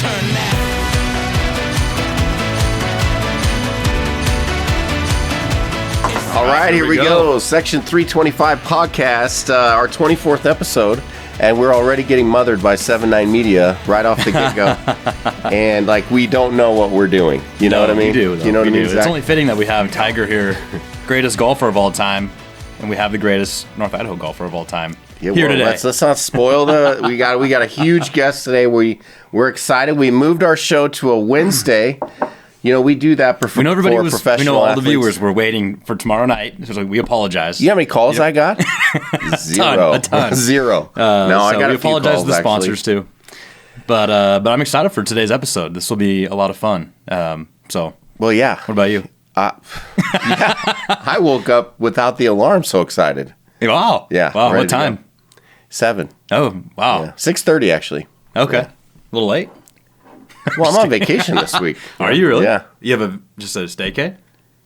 turn that. All right, here we go. Section 325 podcast, our 24th episode, and we're already getting mothered by 7-9 Media right off the get-go. And, like, we don't know what we're doing. You know what I mean? We do. You know what I mean? It's only fitting that we have Tiger here, greatest golfer of all time, and we have the greatest North Idaho golfer of all time here today. Let's not spoil the. We got a huge guest today. We're excited. We moved our show to a Wednesday. You know, we do that for professional we know all athletes. the viewers were waiting for tomorrow night. So we apologize. You know how many calls I got? Zero. A ton. Zero. No, I got we a few apologize calls, to the sponsors too. But I'm excited for today's episode. This will be a lot of fun. Well, yeah. What about you? Yeah. I woke up without the alarm, so excited. Wow. Yeah. Wow. What time? 7. Oh, wow. Yeah. 6:30 actually. Okay. Yeah. A little late. Well, I'm on vacation this week. Are you really? Yeah. You have just a staycay?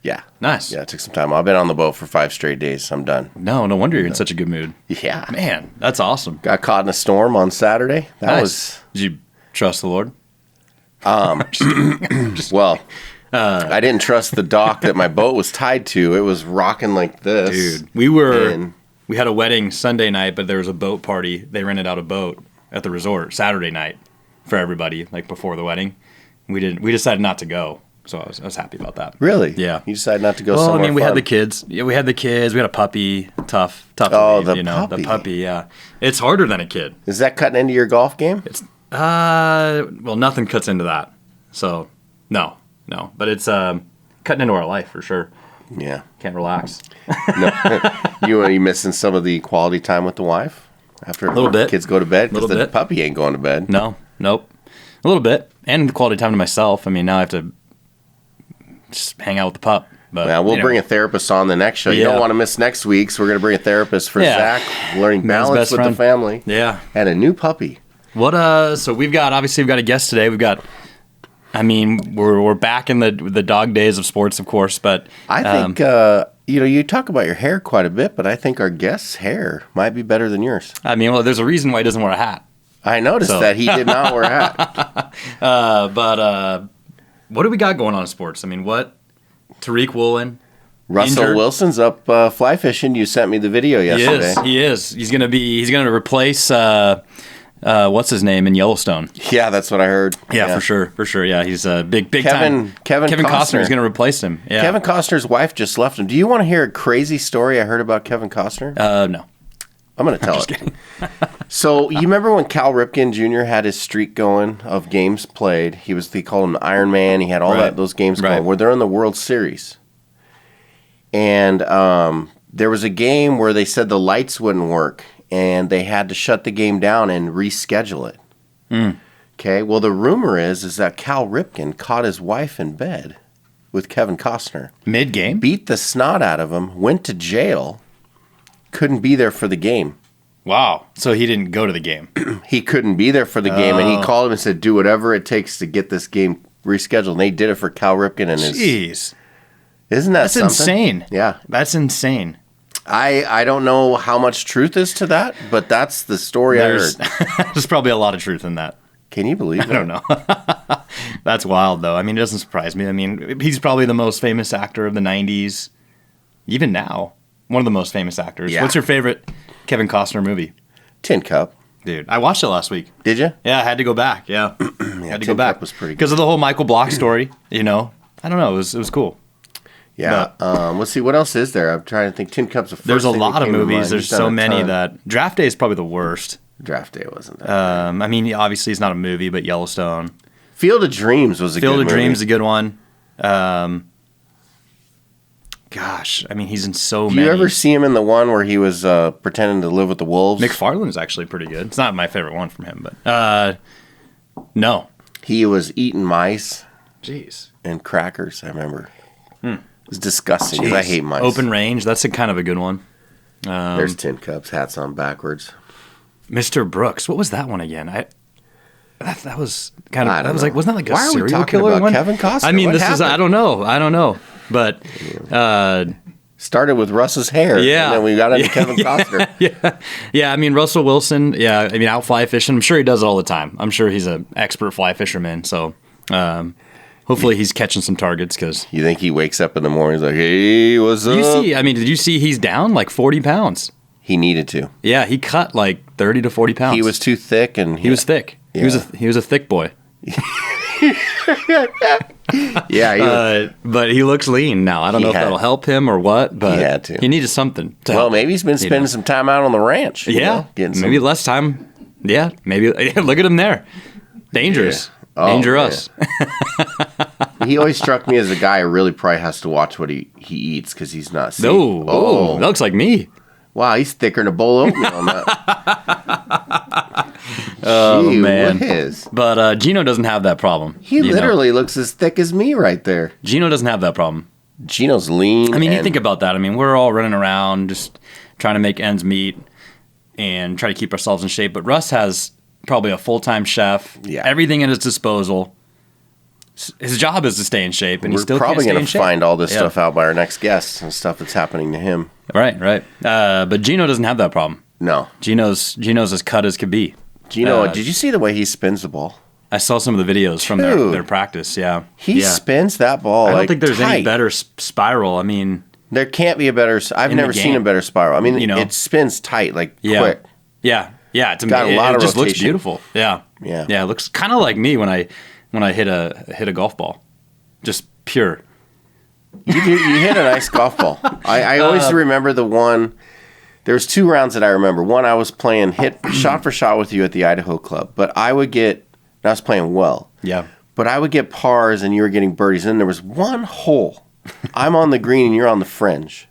Yeah. Nice. Yeah, I took some time. I've been on the boat for 5 straight days. I'm done. No wonder you're in such a good mood. Yeah. Man, that's awesome. Got caught in a storm on Saturday. That was. Did you trust the Lord? Well, I didn't trust the dock that my boat was tied to. It was rocking like this. Dude, we had a wedding Sunday night, but there was a boat party. They rented out a boat at the resort Saturday night for everybody, like before the wedding. We decided not to go, so I was happy about that. Really? Yeah. You decided not to go Well, somewhere I mean, we fun. had the kids. Yeah, we had the kids. We had a puppy. Tough. Oh, to leave, puppy. The puppy. Yeah, it's harder than a kid. Is that cutting into your golf game? It's well, nothing cuts into that. So no, but it's cutting into our life for sure. Yeah. Can't relax. No. You missing some of the quality time with the wife after A little bit. kids go to bed? Because the Little bit. puppy ain't going to bed. Nope. A little bit, and quality time to myself. I mean, now I have to just hang out with the pup. But Well, we'll bring a therapist on the next show. You Yeah. don't want to miss next week, so we're going to bring a therapist for Yeah. Zach, learning Man's balance best with friend. the family, Yeah. and a new puppy. What? So we've got a guest today. We've got. I mean, we're back in the dog days of sports, of course, but I think you talk about your hair quite a bit, but I think our guest's hair might be better than yours. I mean, well, there's a reason why he doesn't wear a hat. I noticed that he did not wear a hat. But what do we got going on in sports? I mean, Tariq Woolen. Russell Injured. Wilson's up fly fishing. You sent me the video yesterday. He is. He's gonna replace what's his name in Yellowstone. Yeah, that's what I heard. Yeah, for sure. Yeah, he's a big time. Kevin Costner is gonna replace him. Yeah. Kevin Costner's wife just left him. Do you want to hear a crazy story I heard about Kevin Costner? No. I'm going to tell it. So you remember when Cal Ripken Jr. had his streak going of games played? They called him the Iron Man. He had all those games going where they're in the World Series. And there was a game where they said the lights wouldn't work, and they had to shut the game down and reschedule it. Okay, well, the rumor is that Cal Ripken caught his wife in bed with Kevin Costner. Mid-game? Beat the snot out of him, went to jail, couldn't be there for the game. Wow. So he didn't go to the game. He couldn't be there for the game, and he called him and said, do whatever it takes to get this game rescheduled. And they did it for Cal Ripken and his... Jeez. Isn't that That's something? insane. Yeah. That's insane. I don't know how much truth is to that, but that's the story I heard. There's probably a lot of truth in that. Can you believe that? I don't know. That's wild, though. I mean, it doesn't surprise me. I mean, he's probably the most famous actor of the 90s. Even now, one of the most famous actors. Yeah. What's your favorite Kevin Costner movie? Tin Cup. Dude, I watched it last week. Did you? Yeah, I had to go back. Yeah. Had to go Tin back. Cup was pretty good. Because of the whole Michael Block story, I don't know. It was cool. Yeah. Let's see. What else is there? I'm trying to think. Tin Cup's the first There's a thing lot that of came to movies. mind. There's He's done so a many ton. that... Draft Day is probably the worst. Draft Day wasn't that I mean, obviously, it's not a movie, but Yellowstone. Field of Dreams was a good movie. Field of Dreams is a good one. Gosh, I mean, he's in so many. Do you ever see him in the one where he was pretending to live with the wolves? McFarlane's actually pretty good. It's not my favorite one from him, but no. He was eating mice Jeez. and crackers, I remember. It was disgusting because I hate mice. Open Range, that's a kind of a good one. There's Tin Cups, hats on backwards. Mr. Brooks, what was that one again? That was kind of. I That don't was know. like, wasn't that like a Why are we serial talking killer about one? Kevin Costner? I mean, What this happened? is. I don't know, but Started with Russ's hair. Yeah. And then we got into Kevin Costner. Yeah. I mean, Russell Wilson, out fly fishing. I'm sure he does it all the time. I'm sure he's an expert fly fisherman. So hopefully he's catching some targets because. You think he wakes up in the morning, he's like, hey, what's up? Did you see he's down like 40 pounds? He needed to. Yeah, he cut like 30 to 40 pounds. He was too thick. And he was thick. Yeah. He was a thick boy. Yeah, but he looks lean now. I don't know if that'll help him or what, but he had to. He needed something. Maybe he's been spending some time out on the ranch. Yeah, maybe less time. Yeah, maybe. Look at him there. Dangerous. Yeah. Dangerous. He always struck me as a guy who really probably has to watch what he eats because he's not safe. That looks like me. Wow, he's thicker than a bowl of oatmeal on that. Oh, man. Whiz. But Gino doesn't have that problem. He literally looks as thick as me right there. Gino doesn't have that problem. Gino's lean. I mean, you think about that. I mean, we're all running around just trying to make ends meet and try to keep ourselves in shape. But Russ has probably a full-time chef, everything at his disposal. His job is to stay in shape, and he's still probably going to find all this stuff out by our next guest and stuff that's happening to him. Right. But Gino doesn't have that problem. No. Gino's as cut as could be. Gino, did you see the way he spins the ball? I saw some of the videos from their practice, yeah. He spins that ball I don't think there's any better spiral. I mean... There can't be a better... I've never seen a better spiral. I mean, it spins tight, quick. Yeah. It's got a lot of just rotation. Looks beautiful. Yeah. It looks kind of like me when I hit a golf ball. Just pure. You hit a nice golf ball. I always remember the one... There's 2 rounds that I remember. One, I was playing shot for shot with you at the Idaho Club, but I was playing well. Yeah. But I would get pars and you were getting birdies. And then there was one hole. I'm on the green and you're on the fringe.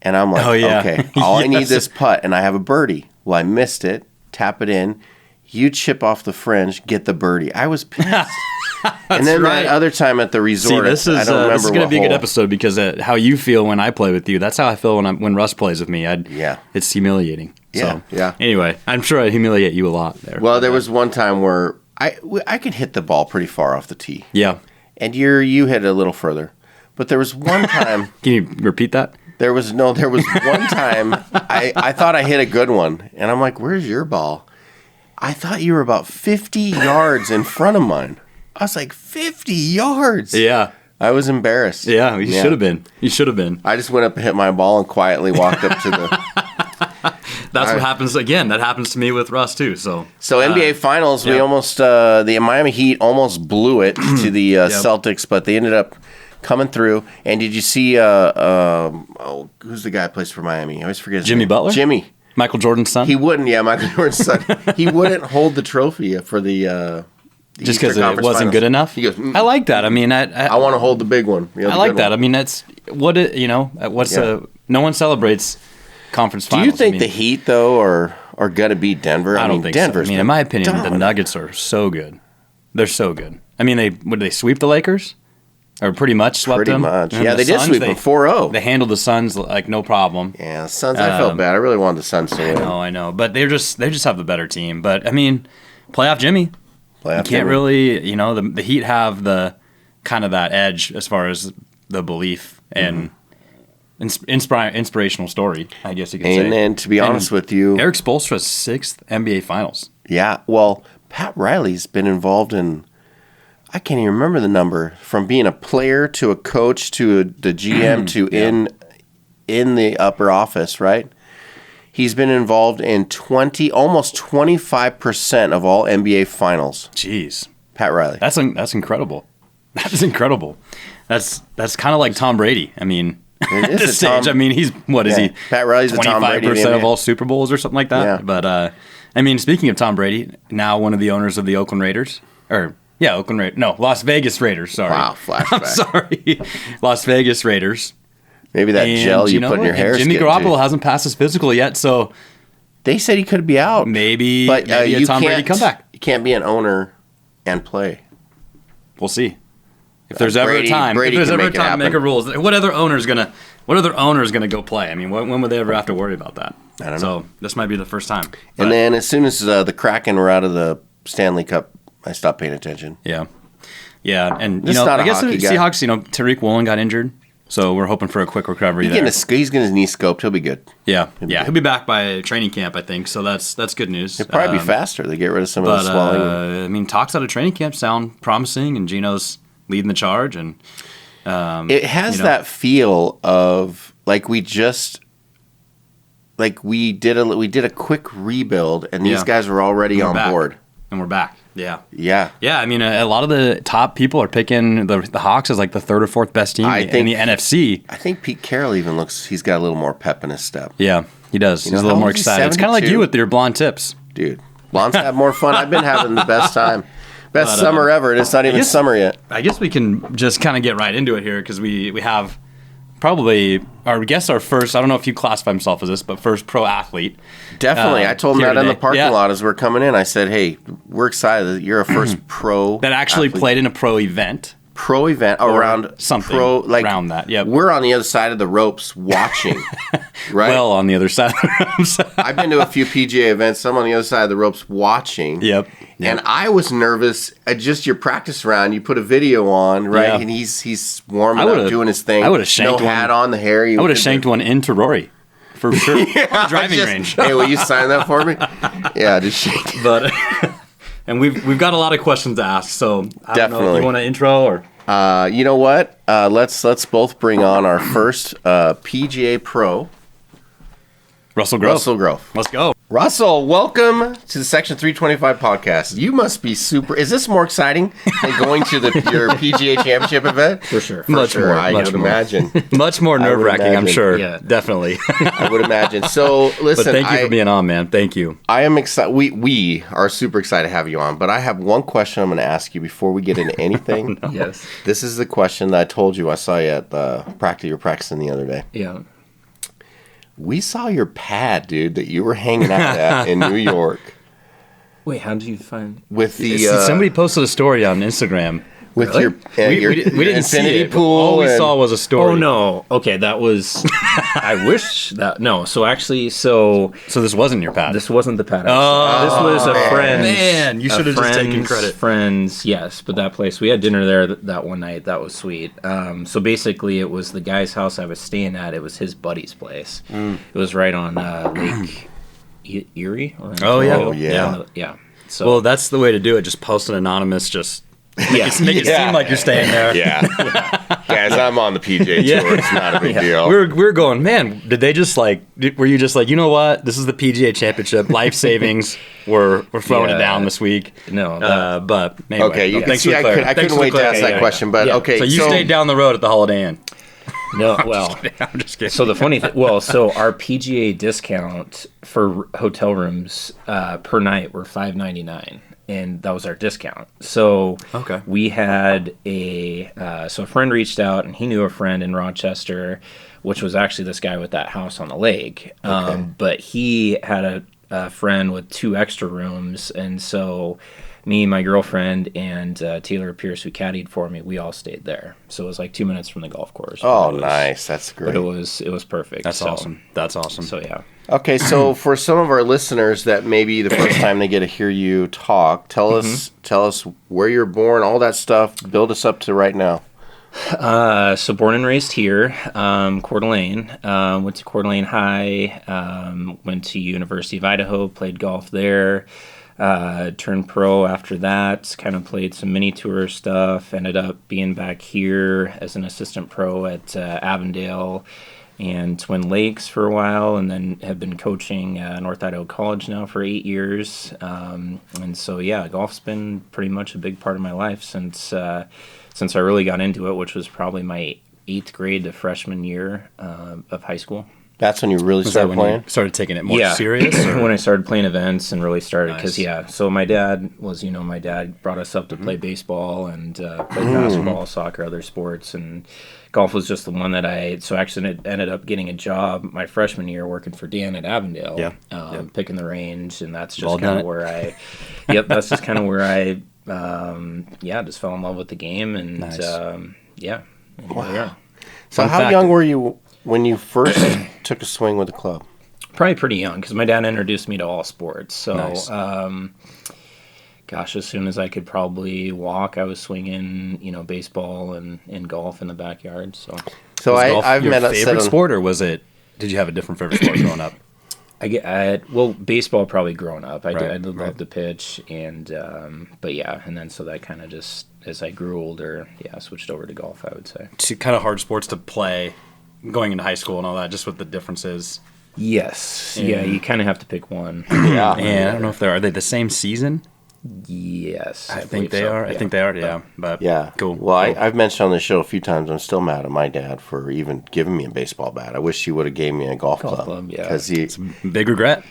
And I'm like, okay, all I need is this putt and I have a birdie. Well, I missed it. Tap it in. You chip off the fringe, get the birdie. I was pissed. And then that other time at the resort, this is going to be a good episode because how you feel when I play with you, that's how I feel when Russ plays with me. It's humiliating. Yeah, so, anyway, I'm sure I humiliate you a lot there. Well, there was one time where I could hit the ball pretty far off the tee. Yeah. And you hit it a little further. But there was one time... Can you repeat that? There was one time I thought I hit a good one. And I'm like, where's your ball? I thought you were about 50 yards in front of mine. I was like, 50 yards? Yeah. I was embarrassed. Yeah, you should have been. You should have been. I just went up and hit my ball and quietly walked up to the... That's what happens again. That happens to me with Russ, too. So NBA Finals, we almost... the Miami Heat almost blew it to the Celtics, but they ended up coming through. And did you see... who's the guy that plays for Miami? I always forget his name. Jimmy Butler? Jimmy. Michael Jordan's son? He wouldn't, Michael Jordan's son. He wouldn't hold the trophy for the just because it wasn't finals. Good enough? He goes, I like that. I mean, I want to hold the big one. I like that. One. I mean, that's what it, no one celebrates conference finals. Do you think the Heat, though, are going to beat Denver? I don't think Denver's so. I mean, in my opinion, the Nuggets are so good. They're so good. I mean, did they sweep the Lakers? Or pretty much swept them? Pretty much. Yeah, they did sweep them 4-0. They handled the Suns like no problem. Yeah, the Suns, I felt bad. I really wanted the Suns to win. I know. But they just have the better team. But, I mean, playoff Jimmy. You can't really, the Heat have the kind of that edge as far as the belief and inspirational story, I guess you could say. And then, to be honest with you... Eric Spoelstra's 6th NBA Finals. Yeah, well, Pat Riley's been involved in... I can't even remember the number. From being a player to a coach to the GM to in the upper office, right? He's been involved in almost 25% of all NBA finals. Jeez. Pat Riley. That's incredible. That is incredible. That's kind of like Tom Brady. I mean, at this stage, he's, is he? Pat Riley's 25% of all Super Bowls or something like that? Yeah. But, speaking of Tom Brady, now one of the owners of the Oakland Raiders, Las Vegas Raiders, sorry. Wow, flashback. I'm sorry. Las Vegas Raiders. Maybe that gel you put in your hair. Jimmy Garoppolo hasn't passed his physical yet, so... They said he could be out. Maybe a Tom Brady comeback. You can't be an owner and play. We'll see. If there's ever a time to make a rule, what other owner's gonna go play? I mean, when would they ever have to worry about that? I don't know. So this might be the first time. And then as soon as the Kraken were out of the Stanley Cup, I stopped paying attention. Yeah, and I guess the Seahawks. Tariq Woolen got injured. So we're hoping for a quick recovery there. He's getting his knee scoped. He'll be good. Yeah. He'll be back by training camp, I think. So that's good news. It'll probably be faster. They get rid of some of the swelling. Talks out of training camp sound promising, and Gino's leading the charge. And it has that feel of like we did a quick rebuild, and these guys were already on board. And we're back. Yeah. Yeah. Yeah, a lot of the top people are picking the Hawks as like the third or fourth best team in the NFC. I think Pete Carroll even he's got a little more pep in his step. Yeah, he does. He's a little more excited. It's kind of like you with your blonde tips. Dude, blondes have more fun. I've been having the best time. Best summer ever, and it's not even summer yet. I guess we can just kind of get right into it here because we have probably our first, I don't know if you classify himself as this, but first pro athlete. Definitely. I told him that in the parking lot as we're coming in. I said, hey, we're excited that you're a first pro that actually athlete. Played in a pro event. Pro event around something around that. Yep. We're on the other side of the ropes watching, right? Well, on the other side of the ropes. I've been to a few PGA events. I'm on the other side of the ropes watching. Yep. And I was nervous at just your practice round. You put a video on, right? Yeah. And he's warming up, doing his thing. I would have shanked no hat on, the hair. I would have shanked one into Rory. For sure. Driving range. Hey, will you sign that for me? Yeah, just shake. But and we've got a lot of questions to ask, so I don't know if you want to intro or you know what? Let's both bring on our first PGA Pro. Russell Grove. Let's go. Russell, welcome to the Section 325 podcast. You must be super. Is this more exciting than going to your PGA Championship event? For sure. Much more. I would imagine. Much more nerve-wracking, I'm sure. Yeah, definitely. I would imagine. So, listen. But thank you for being on, man. Thank you. I am excited. We are super excited to have you on. But I have one question I'm going to ask you before we get into anything. No. Yes. This is the question that I told you I saw you at the practice you were practicing the other day. Yeah. We saw your pad, dude, that you were hanging out at in New York. Wait, how did you find? With the somebody posted a story on Instagram with your we didn't see it. Pool. All we saw was a story. Oh no! Okay, that was. I wish that no. So actually, so this wasn't your pad. This wasn't the pad. Oh, this was a friend. Man, you should have just taken credit. Friends, yes, but that place we had dinner there that one night. That was sweet. So basically, it was the guy's house I was staying at. It was his buddy's place. It was right on Lake Erie. Yeah. So, well, that's the way to do it. Just post an anonymous. Just. Make it seem like you're staying there. Yeah. Guys, I'm on the PGA Tour. It's not a big deal. We were going, man, did they just were you just like, you know what? This is the PGA Championship. Life savings. We're throwing it down this week. No. But anyway. Okay. Thanks for clarifying. I couldn't wait to ask that question, but okay. So you stayed down the road at the Holiday Inn. No, well, I'm just kidding. So the funny thing, so our PGA discount for hotel rooms per night were $5.99. And that was our discount. So we had a friend reached out, and he knew a friend in Rochester, which was actually this guy with that house on the lake. But he had a friend with 2 extra rooms, and so me, my girlfriend, and Taylor Pierce, who caddied for me, we all stayed there. So it was like 2 minutes from the golf course. Oh, nice. That's great. But it was perfect. That's awesome. That's awesome. So, yeah. Okay, so for some of our listeners that maybe the first time they get to hear you talk, tell us where you're born, all that stuff. Build us up to right now. So born and raised here, Coeur d'Alene. Went to Coeur d'Alene High. Went to University of Idaho. Played golf there. Turned pro after that. Kind of played some mini tour stuff. Ended up being back here as an assistant pro at Avondale and Twin Lakes for a while, and then have been coaching North Idaho College now for 8 years. And so, yeah, golf's been pretty much a big part of my life since I really got into it, which was probably my 8th grade to freshman year of high school. That's when you really started playing? You started taking it more serious? When I started playing events and really started, because, so my dad brought us up to play baseball and play basketball, soccer, other sports, and golf was just the one that I actually ended up getting a job my freshman year working for Dan at Avondale, picking the range, and that's just kind of where I, that's just kind of where I, just fell in love with the game, and wow. So how young were you when you first took a swing with a club? Probably pretty young, because my dad introduced me to all sports. So, as soon as I could probably walk, I was swinging, baseball and golf in the backyard. So So Was golf I've your met favorite sport, or did you have a different favorite sport growing up? Well, baseball probably growing up. I did love the pitch, and but yeah, and then so that kind of just as I grew older, I switched over to golf. I would say Two kind of hard sports to play, going into high school and all that. Just with the differences. yes, yeah, you kind of have to pick one. Yeah. And I don't know if are they the same season? Yes, I think they so, are. yeah. I think they are. Yeah, but Yeah. cool. Well, cool. I've mentioned on the show a few times I'm still mad at my dad for even giving me a baseball bat. I wish he would have gave me a golf club. Yeah. Because Big regret.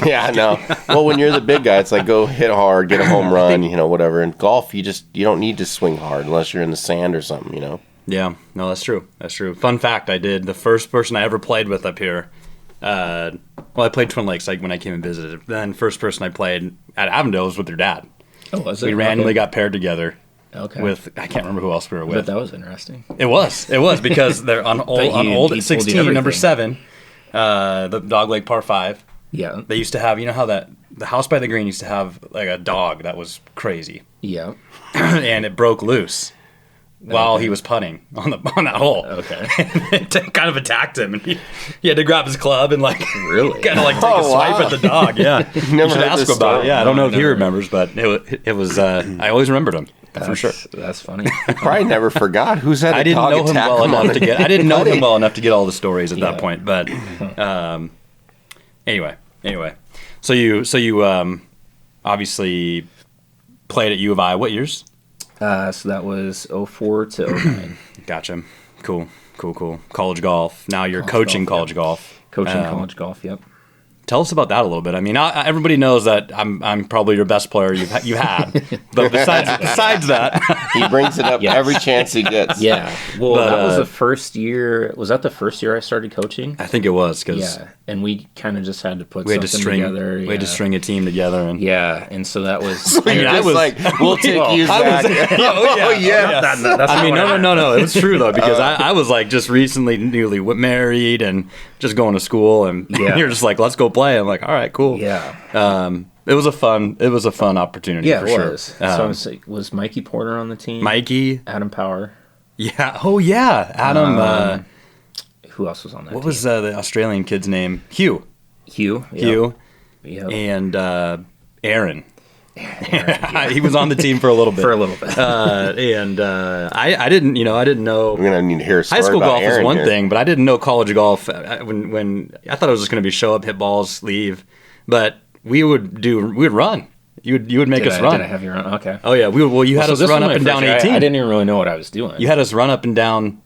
yeah, no. Well, when you're the big guy, it's like go hit hard, get a home run, whatever. In golf, you don't need to swing hard unless you're in the sand or something, Yeah, no, that's true. That's true. Fun fact: the first person I ever played with up here. I played Twin Lakes like when I came and visited. Then first person I played at Avondale was with your dad. Oh, was it? We randomly got paired together. Okay. With I can't remember who else we were with. But that was interesting. It was because they're on old he at told you 16, number everything. 7, the Dog Lake Par 5. Yeah. They used to have how the house by the green used to have like a dog that was crazy, Yeah. and it broke loose while he was putting on that hole. Okay. It kind of attacked him, and he had to grab his club and Really? kind of take a swipe at the dog. Yeah, you never should heard ask this him about it. story. Yeah, I don't know if he never. remembers, but it was. I always remembered him for sure. That's funny. Probably never forgot who's had a I didn't dog know him attack well him on enough to get. I didn't know him Buddy. well enough to get all the stories at that Yeah. point. But anyway, so you obviously played at U of I. What years? So that was 04 to 09. Gotcha. Cool. College golf. Now you're coaching college golf. Coaching college golf, yep. Tell us about that a little bit. I mean, everybody knows that I'm probably your best player you had, but besides that, He brings it up Yes. every chance he gets. Yeah. Well, But, that was the first year. Was that the first year I started coaching? I think it was because Yeah. And we kind of just had to put we had to something string together. we had to string a team together and Yeah. And so that was. I mean, I It's was like, we'll take you I back. was, yeah. That's I mean, not no. It was true though because I was like just recently newly married and just going to school, and Yeah. you're just like, let's go play. I'm like, all right, cool. Yeah. It was a fun opportunity. Yeah, for it sure. was. So was Mikey Porter on the team? Mikey, Adam Power. yeah, oh yeah, Adam. Who else was on that what team? was the Australian kid's name? Hugh, Hugh. Yeah. and Aaron. He was on the team for a little bit. For a little bit. I didn't know. We're gonna need to hear a story High school about golf Aaron is one here. thing, but I didn't know college golf. When I thought it was just going to be show up, hit balls, leave, but we would run. You would make us run. Did I have you run? Okay. Oh yeah, you had us this run was up my and first down year. 18. I didn't even really know what I was doing. You had us run up and down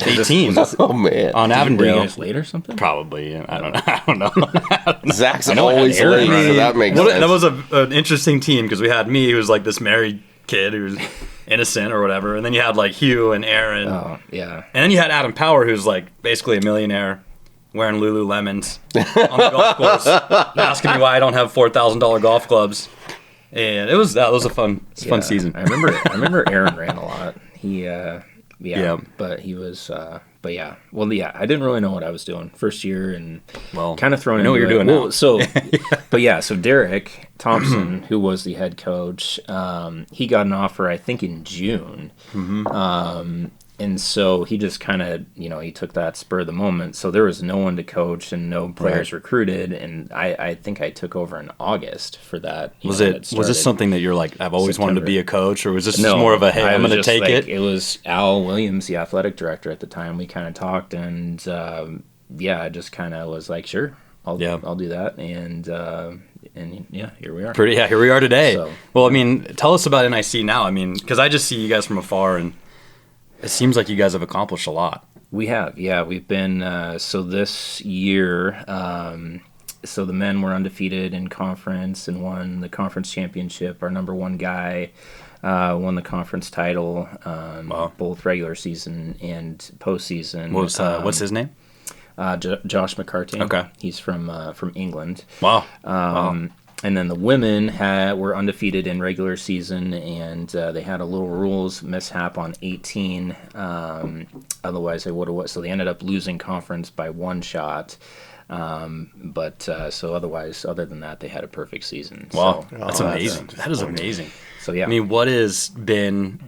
18 Oh man, on Were you Avondale. guys late or something? Probably. I don't know. Zach's know I had always Aaron late, running. so that makes Well, sense. that was an interesting team because we had me, who was like this married kid who was innocent or whatever, and then you had like Hugh and Aaron, Oh, yeah. and then you had Adam Power, who's like basically a millionaire, wearing Lululemons on the golf course, asking me why I don't have $4,000 golf clubs, and that was a fun season. I remember Aaron ran a lot. He Yeah. but he was but yeah. Well, yeah, I didn't really know what I was doing first year and Well, kind of thrown I know what into you're it. doing Well, now. so but yeah, so Derek Thompson, who was the head coach, he got an offer I think in June. And so he just kind of, he took that spur of the moment. So there was no one to coach and no players recruited. And I think I took over in August for that. Was this something that you're like, I've always wanted to be a coach, or was this just more of a, hey, I'm going to take it? It was Al Williams, the athletic director at the time. We kind of talked, and I just kind of was like, sure, I'll do that, and yeah, here we are. Here we are today. So, well, I mean, tell us about NIC now. I mean, because I just see you guys from afar, and it seems like you guys have accomplished a lot. We have, yeah. We've been so this year. So the men were undefeated in conference and won the conference championship. Our number one guy won the conference title, both regular season and postseason. What's his name? Josh McCarty. Okay. He's from England. Wow. And then the women were undefeated in regular season, and they had a little rules mishap on 18. Otherwise, they would have. So they ended up losing conference by one shot. So otherwise, other than that, they had a perfect season. Wow, So, that's amazing. That is amazing. So yeah. I mean,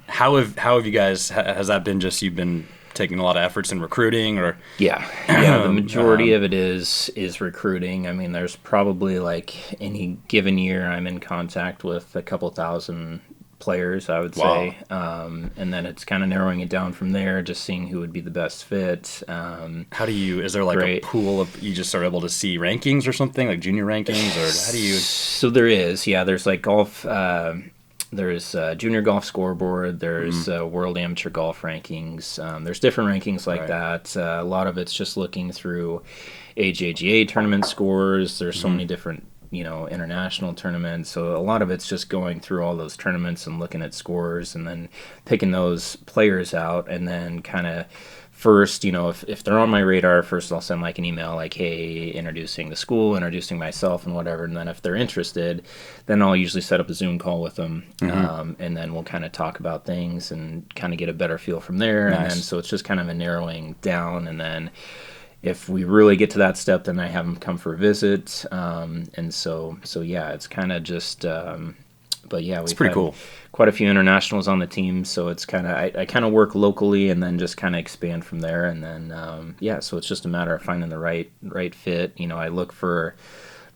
how have you guys? Has that been just you've been taking a lot of efforts in recruiting, or the majority of it is recruiting. I mean, there's probably like any given year I'm in contact with a couple thousand players, I would say. And then it's kind of narrowing it down from there, just seeing who would be the best fit. How do you, is there like a pool of, you just are able to see rankings or something, like junior rankings, or how do you? So there is, there's like golf, there's junior golf scoreboard, there's world amateur golf rankings, there's different rankings like that. A lot of it's just looking through AJGA tournament scores. There's so many different international tournaments. So a lot of it's just going through all those tournaments and looking at scores and then picking those players out. And then kind of first, if they're on my radar, first I'll send like an email like, hey, introducing the school, introducing myself and whatever. And then if they're interested, then I'll usually set up a Zoom call with them. And then we'll kind of talk about things and kind of get a better feel from there. Nice. And then so it's just kind of a narrowing down. And then if we really get to that step, then I have them come for a visit. And so it's kind of just, but yeah, we've pretty cool. Quite a few internationals on the team. So it's kind of, I kind of work locally and then just kind of expand from there. And then, so it's just a matter of finding the right fit. I look for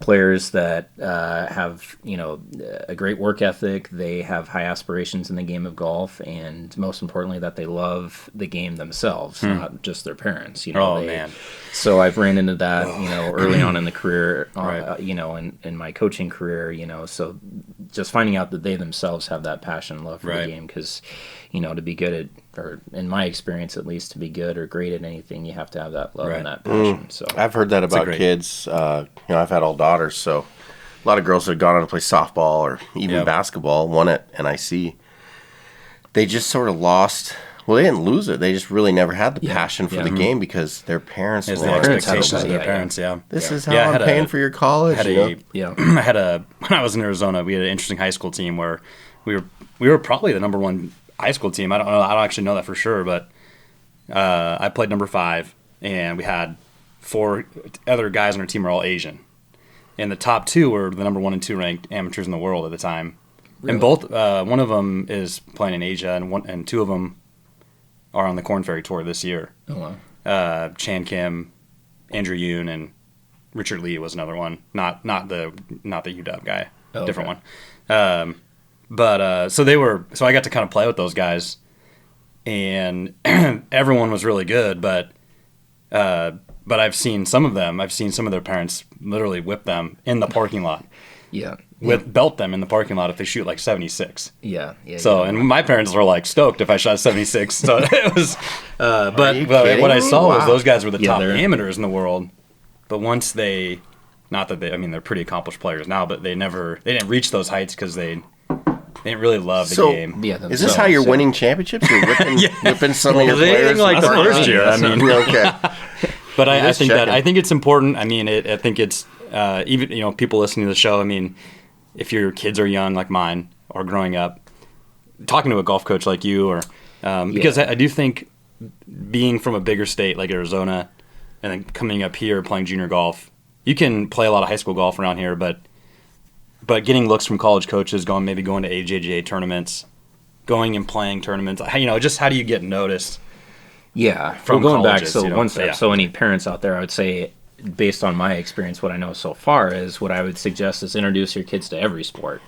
players that have a great work ethic, they have high aspirations in the game of golf, and most importantly that they love the game themselves, not just their parents. Man. So I've ran into that early on in the career, in my coaching career, so just finding out that they themselves have that passion and love for the game, because to be good at, or in my experience at least, to be good or great at anything, you have to have that love and that passion. So I've heard that about kids. I've had all daughters, so a lot of girls that have gone on to play softball or even basketball, one at NIC, they just sort of lost. Well, they didn't lose it. They just really never had the passion for the game because their parents were the expectations of their parents. This is how I'm paying for your college. I had when I was in Arizona, we had an interesting high school team where we were probably the number one high school team. I don't actually know that for sure, but I played number 5, and we had 4 other guys on our team were all Asian, and the top 2 were the number 1 and 2 ranked amateurs in the world at the time. Really? And both one of them is playing in Asia, and 2 of them are on the Corn Ferry Tour this year. Oh wow! Chan Kim, Andrew Yoon, and Richard Lee was another one. Not the UW guy, different one. So I got to kind of play with those guys, and everyone was really good, but I've seen some of their parents literally whip them in the parking lot. Belt them in the parking lot if they shoot like 76. And my parents were like stoked if I shot 76. So it was, but what I saw was those guys were the top amateurs in the world. But once they're pretty accomplished players now, but they didn't reach those heights because they didn't really love the game. Is this how you're winning championships? You're whipping some of your players? Like the first year. Okay. But I think it's important. I mean, I think it's even people listening to the show. I mean, if your kids are young like mine or growing up, talking to a golf coach like you, or because I do think being from a bigger state like Arizona and then coming up here playing junior golf, you can play a lot of high school golf around here, but getting looks from college coaches, going to AJGA tournaments, going and playing tournaments, just how do you get noticed? From going colleges, back one step. So any parents out there, I would say, based on my experience, what I know so far is what I would suggest is introduce your kids to every sport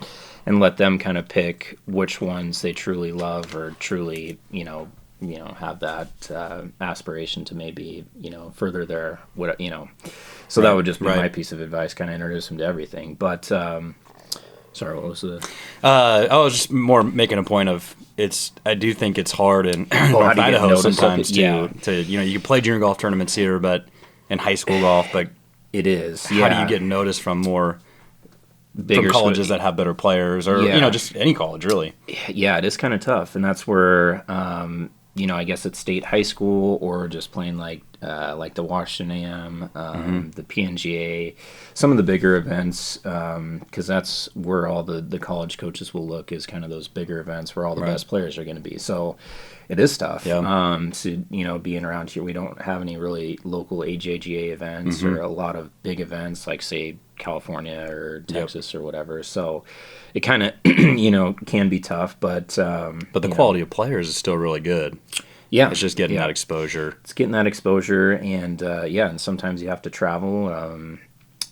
and let them kind of pick which ones they truly love or truly, have that aspiration to maybe, further their, So that would just be my piece of advice, kind of introduce them to everything. But, sorry, what was the... I was just more making a point of I do think it's hard in North Idaho sometimes to you can play junior golf tournaments here, but in high school golf, but it is. How do you get noticed from bigger colleges that have better players, or just any college really? Yeah, it is kind of tough, and that's where I guess it's state high school or just playing like the Washington AM, the PNGA, some of the bigger events, because that's where all the college coaches will look, is kind of those bigger events where all the best players are going to be. So it is tough. Being around here, we don't have any really local AJGA events or a lot of big events like, say, California or Texas or whatever. So it kind of can be tough, but the quality of players is still really good. Yeah. It's just getting that exposure. It's getting that exposure, and and sometimes you have to travel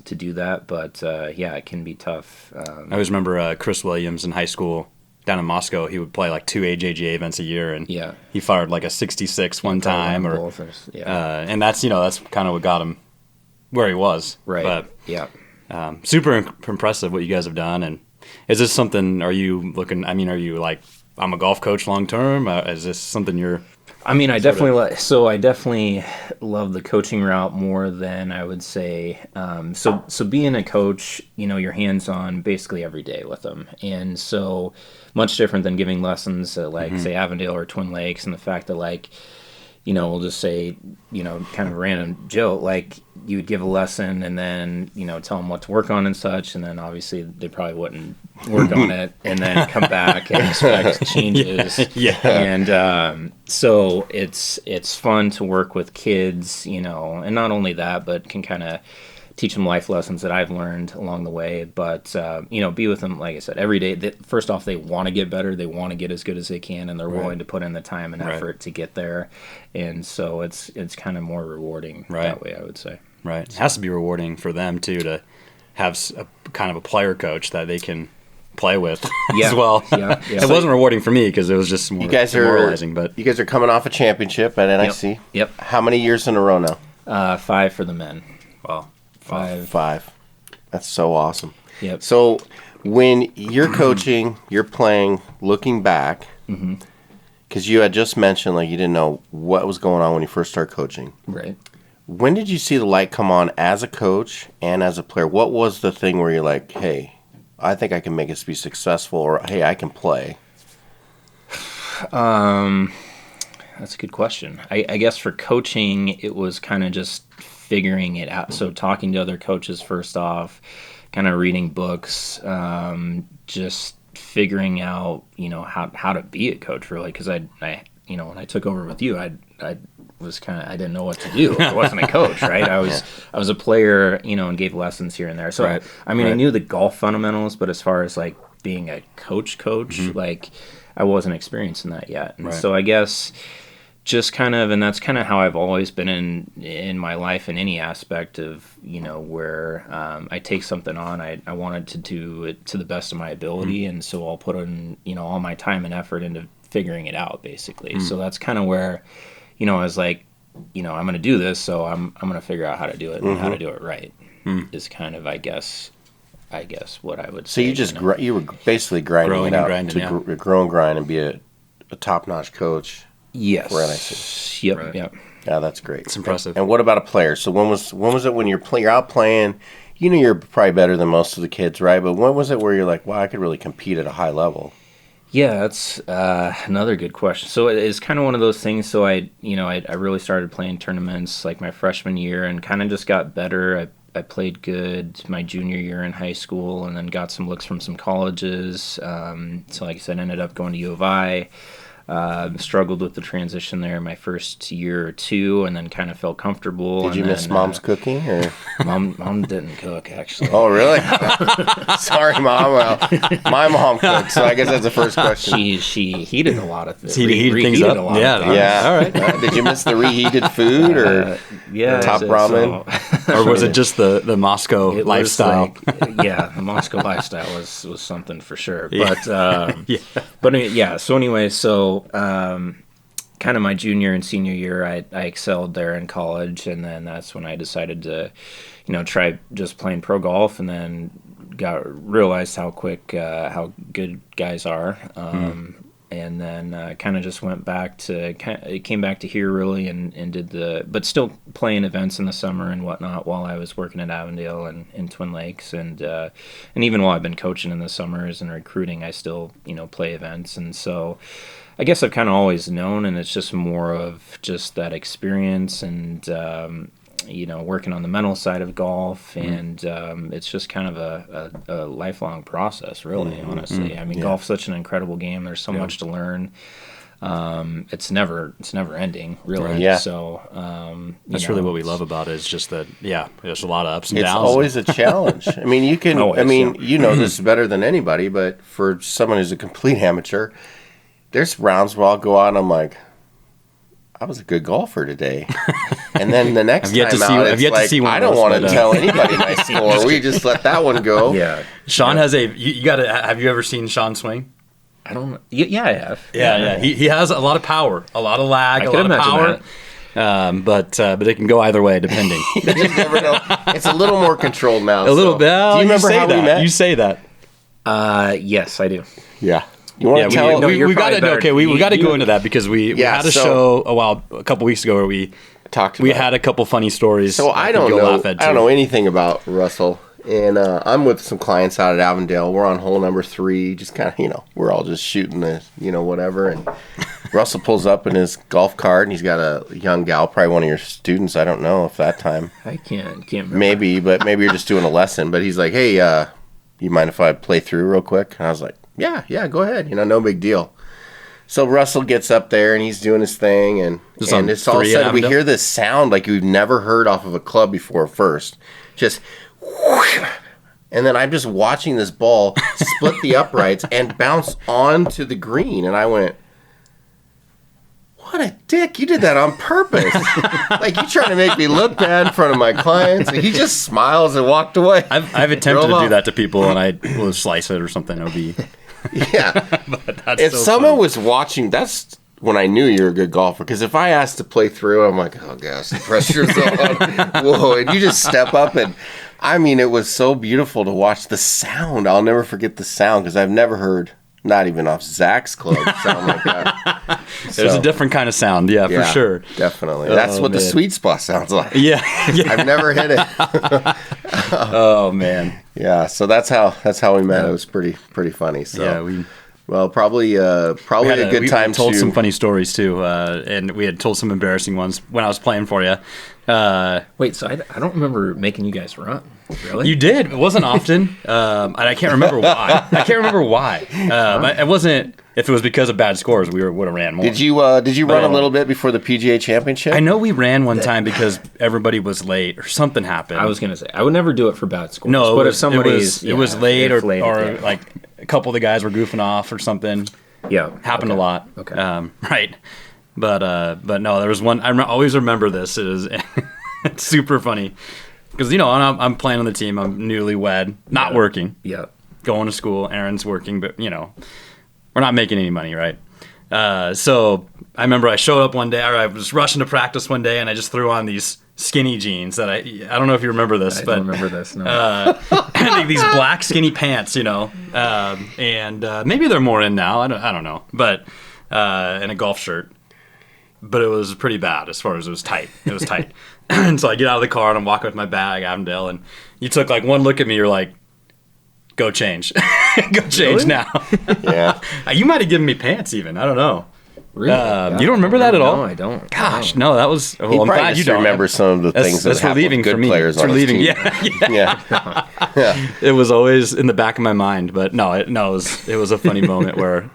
to do that, but it can be tough. I always remember Chris Williams in high school down in Moscow. He would play like 2 AJGA events a year, and he fired like a 66 one time, and that's kind of what got him where he was. Right. But super impressive what you guys have done. And is this something? Are you looking? I mean, are you like, I'm a golf coach long term? Is this something you're? I mean, I definitely love the coaching route more than I would say. So being a coach, you're hands on basically every day with them, and so much different than giving lessons at say Avondale or Twin Lakes, and the fact that we'll just say, kind of a random joke, like you would give a lesson and then, tell them what to work on and such. And then obviously they probably wouldn't work on it and then come back and expect changes. And so it's fun to work with kids, and not only that, but can kind of teach them life lessons that I've learned along the way. But, be with them, like I said, every day. First off, they want to get better. They want to get as good as they can, and they're willing to put in the time and effort to get there. And so it's kind of more rewarding that way, I would say. Right. It has to be rewarding for them, too, to have a kind of a player coach that they can play with as well. It wasn't rewarding for me because it was just more demoralizing. But you guys are coming off a championship at NIC. Yep. How many years in a row now? 5 for the men. Wow. Five. That's so awesome. Yep. So when you're coaching, you're playing, looking back, because you had just mentioned you didn't know what was going on when you first started coaching. Right. When did you see the light come on as a coach and as a player? What was the thing where you're like, hey, I think I can make this be successful, or hey, I can play? That's a good question. I guess for coaching, it was kind of just figuring it out. So talking to other coaches first off, kind of reading books, just figuring out, how to be a coach really. Because I when I took over with you, I was I didn't know what to do. I wasn't a coach, right? I was a player, and gave lessons here and there. So I knew the golf fundamentals, but as far as being a coach, I wasn't experienced in that yet. And so I guess just and that's kind of how I've always been in my life in any aspect of, where I take something on, I wanted to do it to the best of my ability. And so I'll put in, all my time and effort into figuring it out basically. So that's kind of where, I was like, I'm going to do this. So I'm going to figure out how to do it and how to do it right is kind of, I guess what I would say. So you just, you were basically grinding it out to grow and grind and be a top-notch coach. Yes. For NIC. Yep. Yep. Yeah, that's great. It's impressive. And what about a player? So when was it when you're out playing? You're probably better than most of the kids, right? But when was it where you're like, wow, I could really compete at a high level? Yeah, that's another good question. So it's kind of one of those things. So I really started playing tournaments my freshman year and kind of just got better. I played good my junior year in high school and then got some looks from some colleges. So like I said, ended up going to U of I. Struggled with the transition there my first year or two, and then kind of felt comfortable. Did you miss Mom's cooking? Or? Mom didn't cook, actually. Oh, really? Sorry, Mom. Well, my mom cooked, so I guess that's the first question. She heated a lot of things. Heated things up. Yeah. All right. Did you miss the reheated food or top ramen? Or was it just the Moscow lifestyle? The Moscow lifestyle was something for sure. But So anyway, kind of my junior and senior year, I excelled there in college, and then that's when I decided to, try just playing pro golf, and then realized how quick how good guys are, and then kind of just went back to came back to here really, and did but still playing events in the summer and whatnot while I was working at Avondale and in Twin Lakes, and even while I've been coaching in the summers and recruiting, I still play events, and so. I guess I've kind of always known, and it's just more of just that experience and, working on the mental side of golf. And it's just kind of a lifelong process, really, honestly. I mean, golf's such an incredible game. There's so much to learn. It's never ending, really. Yeah. So that's really what we love about it. Is just that, there's a lot of ups and downs. It's always a challenge. I mean, you can. This better than anybody, but for someone who's a complete amateur. There's rounds where I'll go out and I'm like, I was a good golfer today. And then the next time I don't want to tell anybody my score. We just let that one go. Yeah. Sean has you got to, have you ever seen Sean swing? I don't know. Yeah, I have. Yeah. He has a lot of power, a lot of lag, a lot of power. But it can go either way, depending. You just never know. It's a little more controlled now. A little bit. Do you remember how we met? You say that. Yes, I do. Yeah. You want to tell? We got to. Okay, we got to go into that because we had a show a couple weeks ago where we talked. We had a couple funny stories. So I don't know anything about Russell. And I'm with some clients out at Avondale. We're on hole number 3, just kind of, we're all just shooting the, whatever. And Russell pulls up in his golf cart, and he's got a young gal, probably one of your students. I don't know if that time. I can't remember. Maybe you're just doing a lesson. But he's like, hey, you mind if I play through real quick? And I was like, yeah, go ahead. No big deal. So Russell gets up there, and he's doing his thing. And it's all of a sudden, we hear this sound like we've never heard off of a club before first. Just... And then I'm just watching this ball split the uprights and bounce onto the green. And I went, what a dick. You did that on purpose. Like, you trying to make me look bad in front of my clients. And he just smiles and walked away. I've attempted to do that to people, and I will slice it or something. It would be... Yeah. If someone was watching, that's... when I knew you were a good golfer, because if I asked to play through, I'm like, oh gosh, the pressure's on. Whoa, and you just step up, and it was so beautiful to watch the sound. I'll never forget the sound, because I've never heard, not even off Zach's club, sound like that. There's a different kind of sound, for sure. Definitely. That's what the sweet spot sounds like. Yeah. I've never hit it. Oh man. Yeah, so that's how we met. It was pretty funny. So yeah, well, probably a good time to... We told some funny stories, too, and we had told some embarrassing ones when I was playing for you. Wait, so I don't remember making you guys run. Really? You did. It wasn't often, and I can't remember why. It wasn't... If it was because of bad scores, we would have ran more. Did you run a little bit before the PGA Championship? I know we ran one time because everybody was late or something happened. I was going to say, I would never do it for bad scores. No, but if it was late or like a couple of the guys were goofing off or something. Yeah. Happened a lot. Okay. Right. But no, there was one. I always remember this. It's super funny because I'm playing on the team. I'm newlywed, not working. Yeah. Going to school. Aaron's working, but we're not making any money, right? So I remember I showed up one day, or I was rushing to practice one day, and I just threw on these skinny jeans that I don't know if you remember this, I don't remember this. No. These black skinny pants, and maybe they're more in now. I don't know, but and a golf shirt. But it was pretty bad as far as it was tight. It was tight. And so I get out of the car and I'm walking with my bag, Avondale, and you took like one look at me. You're like, go change. Go change really? Now. Yeah. You might have given me pants even. I don't know. Really? You don't remember that at all? No, I don't. Gosh, no, that was... Well, I'm glad you don't remember some of the things that happen with good players on his team. Yeah. It was always in the back of my mind, but it was a funny moment where...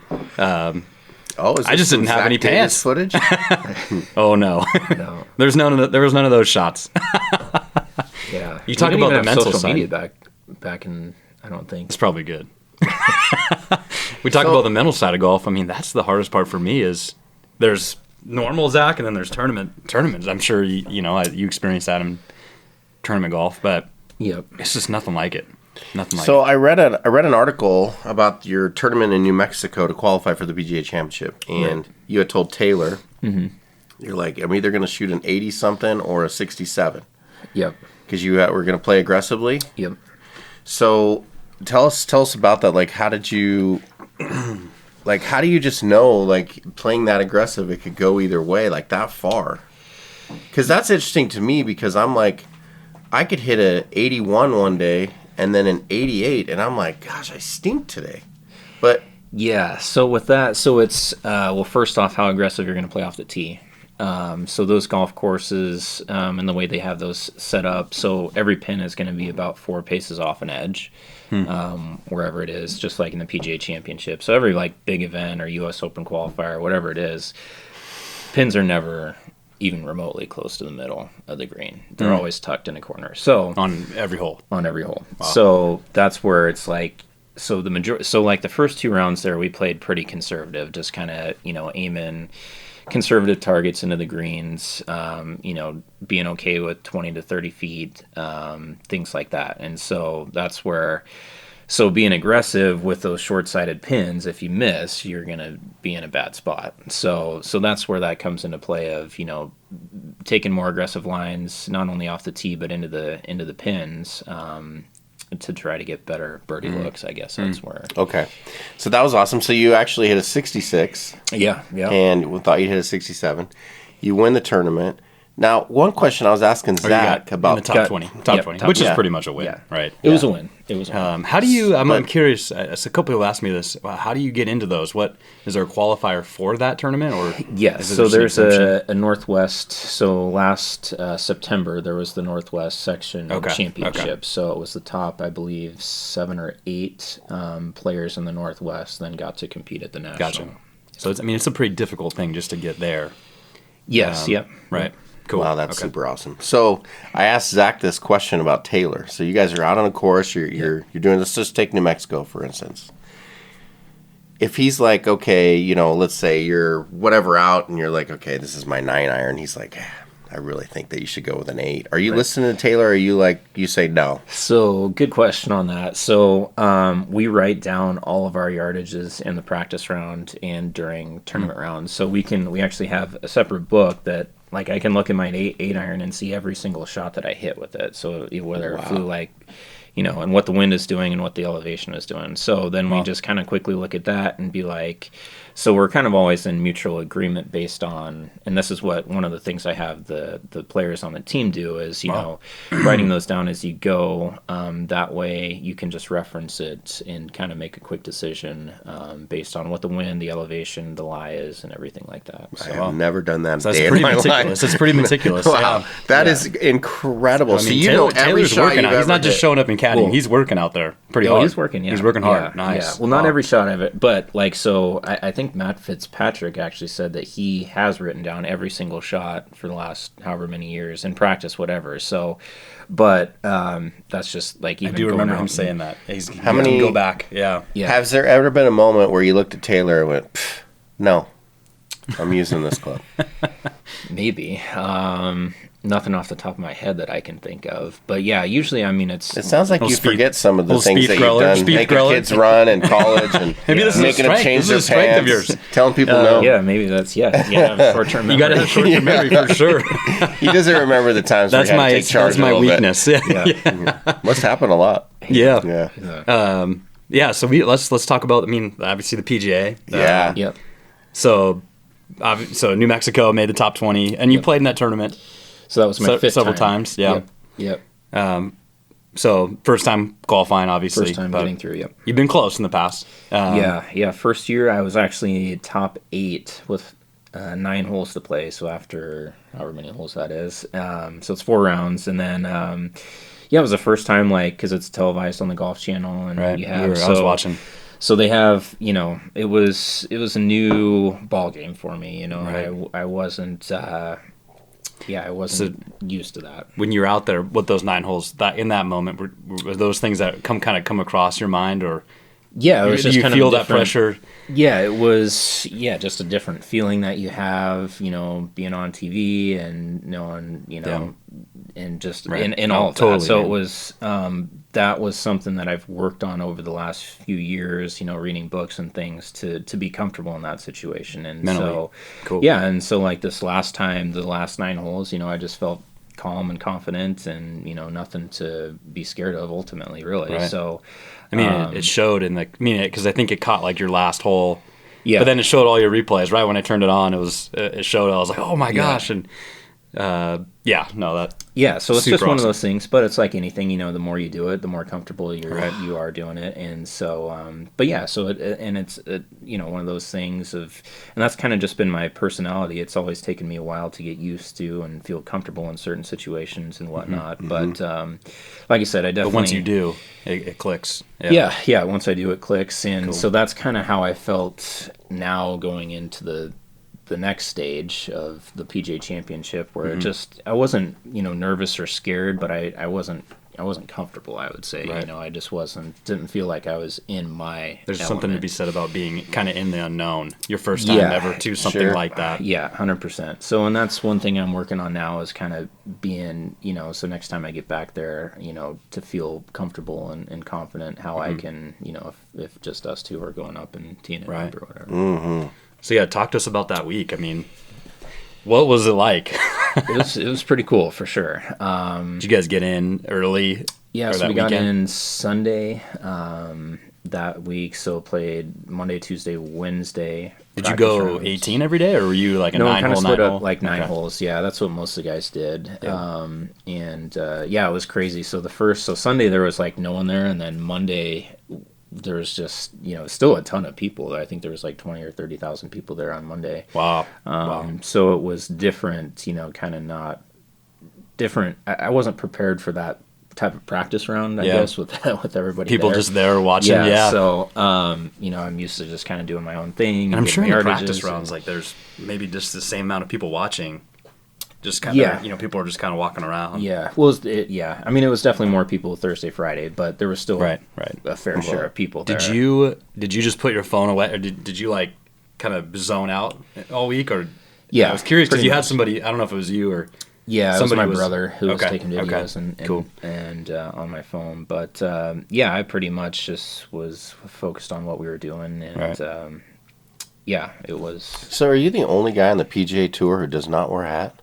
I just didn't have any pants. Footage? Oh no. There was none of those shots. Yeah. You talk about the mental social side. media back in, I don't think. It's probably good. We talk about the mental side of golf. That's the hardest part for me is there's normal Zach and then there's tournaments. I'm sure you experience that in tournament golf, but it's just nothing like it. So I read an article about your tournament in New Mexico to qualify for the PGA Championship, and you had told Taylor, you're like, I'm either going to shoot an 80-something or a 67. Yep. Because you were going to play aggressively. Yep. So tell us about that. Like, how did you, how do you just know, like, playing that aggressive, it could go either way, like that far? Because that's interesting to me because I'm like, I could hit a 81 one day and then an 88, and I'm like, gosh, I stink today. But yeah, so with that, it's first off, how aggressive you're going to play off the tee. So those golf courses and the way they have those set up, so every pin is going to be about 4 paces off an edge, wherever it is, just like in the PGA Championship. So every like big event or U.S. Open qualifier, whatever it is, pins are never even remotely close to the middle of the green. They're always tucked in a corner. So on every hole. Wow. So So that's where it's like, so like the first 2 rounds there, we played pretty conservative, just kind of, aiming conservative targets into the greens, being okay with 20 to 30 feet, things like that. And so that's where, being aggressive with those short-sided pins, if you miss, you're going to be in a bad spot. So that's where that comes into play of, taking more aggressive lines, not only off the tee, but into the pins, to try to get better birdie looks, I guess that's where. Okay. So that was awesome. So you actually hit a 66. Yeah. And we thought you'd hit a 67. You win the tournament. Now, one question I was asking Zach about in the top 20, which is pretty much a win, right? It was a win. How do you? I'm curious. A couple people asked me this. How do you get into those? What is there a qualifier for that tournament, or yes? So there's a Northwest. So last September there was the Northwest section championship. Okay. So it was the top, I believe, 7 or 8 players in the Northwest then got to compete at the national. Gotcha. So it's a pretty difficult thing just to get there. Yes. Yep. Right. Cool. Wow, that's super awesome. So I asked Zach this question about Taylor. So you guys are out on a course. You're doing this. Just take New Mexico for instance. If he's like, okay, let's say you're whatever out, and you're like, okay, this is my 9-iron. He's like, I really think that you should go with an 8. Are you listening to Taylor? Or are you like, you say no? So good question on that. So we write down all of our yardages in the practice round and during tournament rounds. So we actually have a separate book that. Like I can look at my 8-iron and see every single shot that I hit with it. So whether it flew and what the wind is doing and what the elevation is doing. So then we just kind of quickly look at that and be like, so we're kind of always in mutual agreement based on, and this is what one of the things I have the players on the team do is, writing those down as you go. That way you can just reference it and kind of make a quick decision based on what the wind, the elevation, the lie is, and everything like that. So, I have never done that. So that's pretty meticulous. It's pretty meticulous. Wow, that is incredible. I mean, so every shot you've ever He's not just showing up and caddying. Well, he's working out there pretty hard. He's working. Yeah, he's working hard. Yeah, nice. Yeah. Well, not every shot of it, but I think Matt Fitzpatrick actually said that he has written down every single shot for the last however many years in practice, whatever. So, but that's just like even. I do remember him saying that. How many go back? Yeah. Has there ever been a moment where you looked at Taylor and went, "No, I'm using this club"? Maybe. Nothing off the top of my head that I can think of. But yeah, usually, it sounds like you forget some of the things that you've done. Making kids run in college and making them change their pants. Telling people no. Yeah, maybe that's, short-term memory. You got to have short-term memory for sure. He doesn't remember the times where he had to take charge That's my weakness. Must happen a lot. Yeah. So let's talk about, obviously the PGA. Yeah. So New Mexico made the top 20, and you played in that tournament. So that was my fifth several time. times. Yeah. Yep. So first time qualifying, obviously. First time getting through. Yep. You've been close in the past. Yeah. First year I was actually top 8 with 9 holes to play. So after however many holes that is, so it's 4 rounds, and then it was the first time because it's televised on the Golf Channel, and right. I was watching. So they have, it was a new ball game for me. Right. I wasn't. I wasn't used to that. When you're out there with those 9 holes, that in that moment, were those things that come across your mind, or it was just you kind feel of that pressure? Yeah, it was. just a different feeling that you have, being on TV and knowing, and just in all of that. So it was that was something that I've worked on over the last few years, reading books and things to be comfortable in that situation. And mentally. So cool. And so this last time, the last 9 holes, I just felt calm and confident, and nothing to be scared of ultimately, really. Right. So it showed in because I think it caught your last hole. Yeah. But then it showed all your replays. Right when I turned it on, it showed. I was like, oh my gosh, and so it's just one of those things, but it's like anything, the more you do it, the more comfortable you are doing it. And so it's one of those things and that's kind of just been my personality. It's always taken me a while to get used to and feel comfortable in certain situations and whatnot. But like I said, I definitely, but once you do, it clicks. Once I do, it clicks. And cool. So that's kind of how I felt now going into the next stage of the PGA Championship, where I wasn't nervous or scared, but I wasn't comfortable, I would say. Right. You know, I just didn't feel like I was in my There's element. something to be said about being kind of in the unknown. Your first time ever to something like that. Yeah, 100%. So, and that's one thing I'm working on now is kind of being, you know, so next time I get back there, you know, to feel comfortable and confident how I can, you know, if just us two are going up and teeing it up or whatever. So yeah, talk to us about that week. I mean, what was it like? It was pretty cool for sure. Did you guys get in early? Yeah, so we got in Sunday that week. So played Monday, Tuesday, Wednesday. Did you go 18 every day, or were you like a 9-hole, split 9-hole? Up like 9 holes. Yeah, that's what most of the guys did. Yeah. It was crazy. So Sunday there was like no one there, and then Monday there was just, you know, still a ton of people. I think there was like 20 or 30,000 people there on Monday. Wow. So it was different, you know, kind of not different. I wasn't prepared for that type of practice round, I guess, with everybody people there. Just there watching. So you know, I'm used to just kind of doing my own thing. I'm sure in the practice rounds, like there's maybe just the same amount of people watching. Just kind of, you know, people are just kind of walking around. Yeah. Well, I mean, it was definitely more people Thursday, Friday, but there was still right. a fair share of people there. Did you just put your phone away, or did you like kind of zone out all week, or? Yeah. I was curious because you had somebody. I don't know if it was you or. Yeah, it was my brother who was taking videos cool. and on my phone. But I pretty much just was focused on what we were doing, and it was. So, are you the only guy on the PGA Tour who does not wear a hat?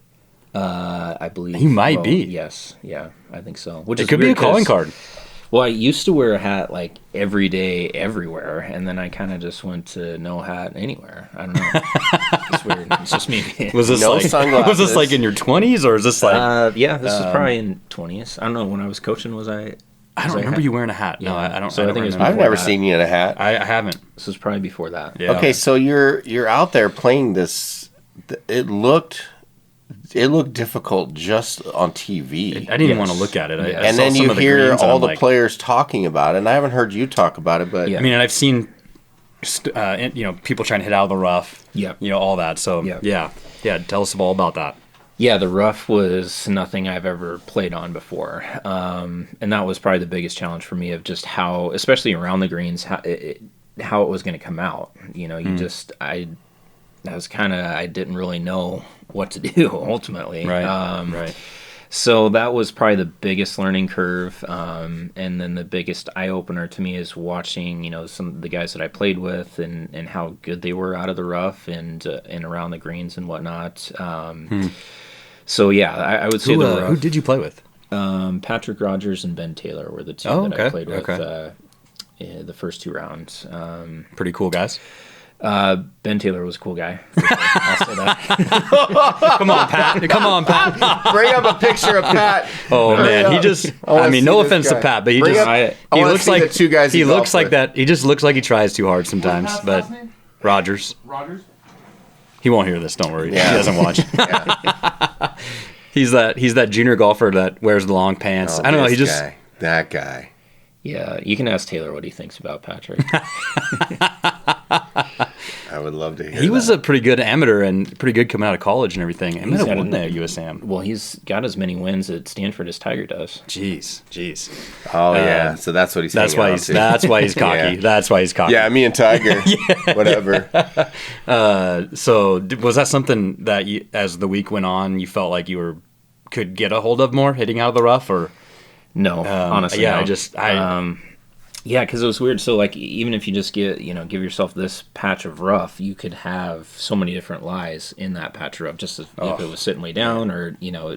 I believe he might be. Yes, yeah, I think so. It could be a calling card. Well, I used to wear a hat like every day, everywhere, and then I kind of just went to no hat anywhere. I don't know. It's weird. It's just me. Was this sunglasses? Was this like in your 20s, or is this like? This was probably in 20s. I don't know. When I was coaching, was I? I don't remember you wearing a hat. No, I don't. So I think I've never seen you in a hat. I haven't. This was probably before that. Yeah. Okay, so you're out there playing this. It looked difficult just on TV. I didn't even want to look at it. And then you hear all the players talking about it, and I haven't heard you talk about it, but I mean, and I've seen, people trying to hit out of the rough. Yeah. You know, all that. So yeah. Tell us all about that. Yeah, the rough was nothing I've ever played on before, and that was probably the biggest challenge for me of just how, especially around the greens, how it was going to come out. You know, I didn't really know what to do ultimately. Right. So that was probably the biggest learning curve. And then the biggest eye opener to me is watching, you know, some of the guys that I played with and how good they were out of the rough and around the greens and whatnot. So yeah, I would say who did you play with? Patrick Rogers and Ben Taylor were the two that I played with the first 2 rounds. Pretty cool guys. Ben Taylor was a cool guy. I'll say that. Come on, Pat. bring up a picture of Pat. Oh man, he just. I mean, no offense to Pat, but he looks like the 2 guys. He looks like that. He just looks like he tries too hard sometimes. But Rogers. He won't hear this. Don't worry. Yeah. He doesn't watch. He's that junior golfer that wears the long pants. I don't know. That guy. Yeah, you can ask Taylor what he thinks about Patrick. I would love to hear. He was a pretty good amateur and pretty good coming out of college and everything. He might have won that USAM. Well, he's got as many wins at Stanford as Tiger does. Jeez. Oh yeah, so that's what he's. That's why he's cocky. Yeah. That's why he's cocky. Yeah, me and Tiger. Whatever. So was that something that you, as the week went on, you felt like you could get a hold of more hitting out of the rough, or? No, honestly. Yeah, no. Because it was weird. So, like, even if you just give yourself this patch of rough, you could have so many different lies in that patch of rough. Just if it was sitting way down, or it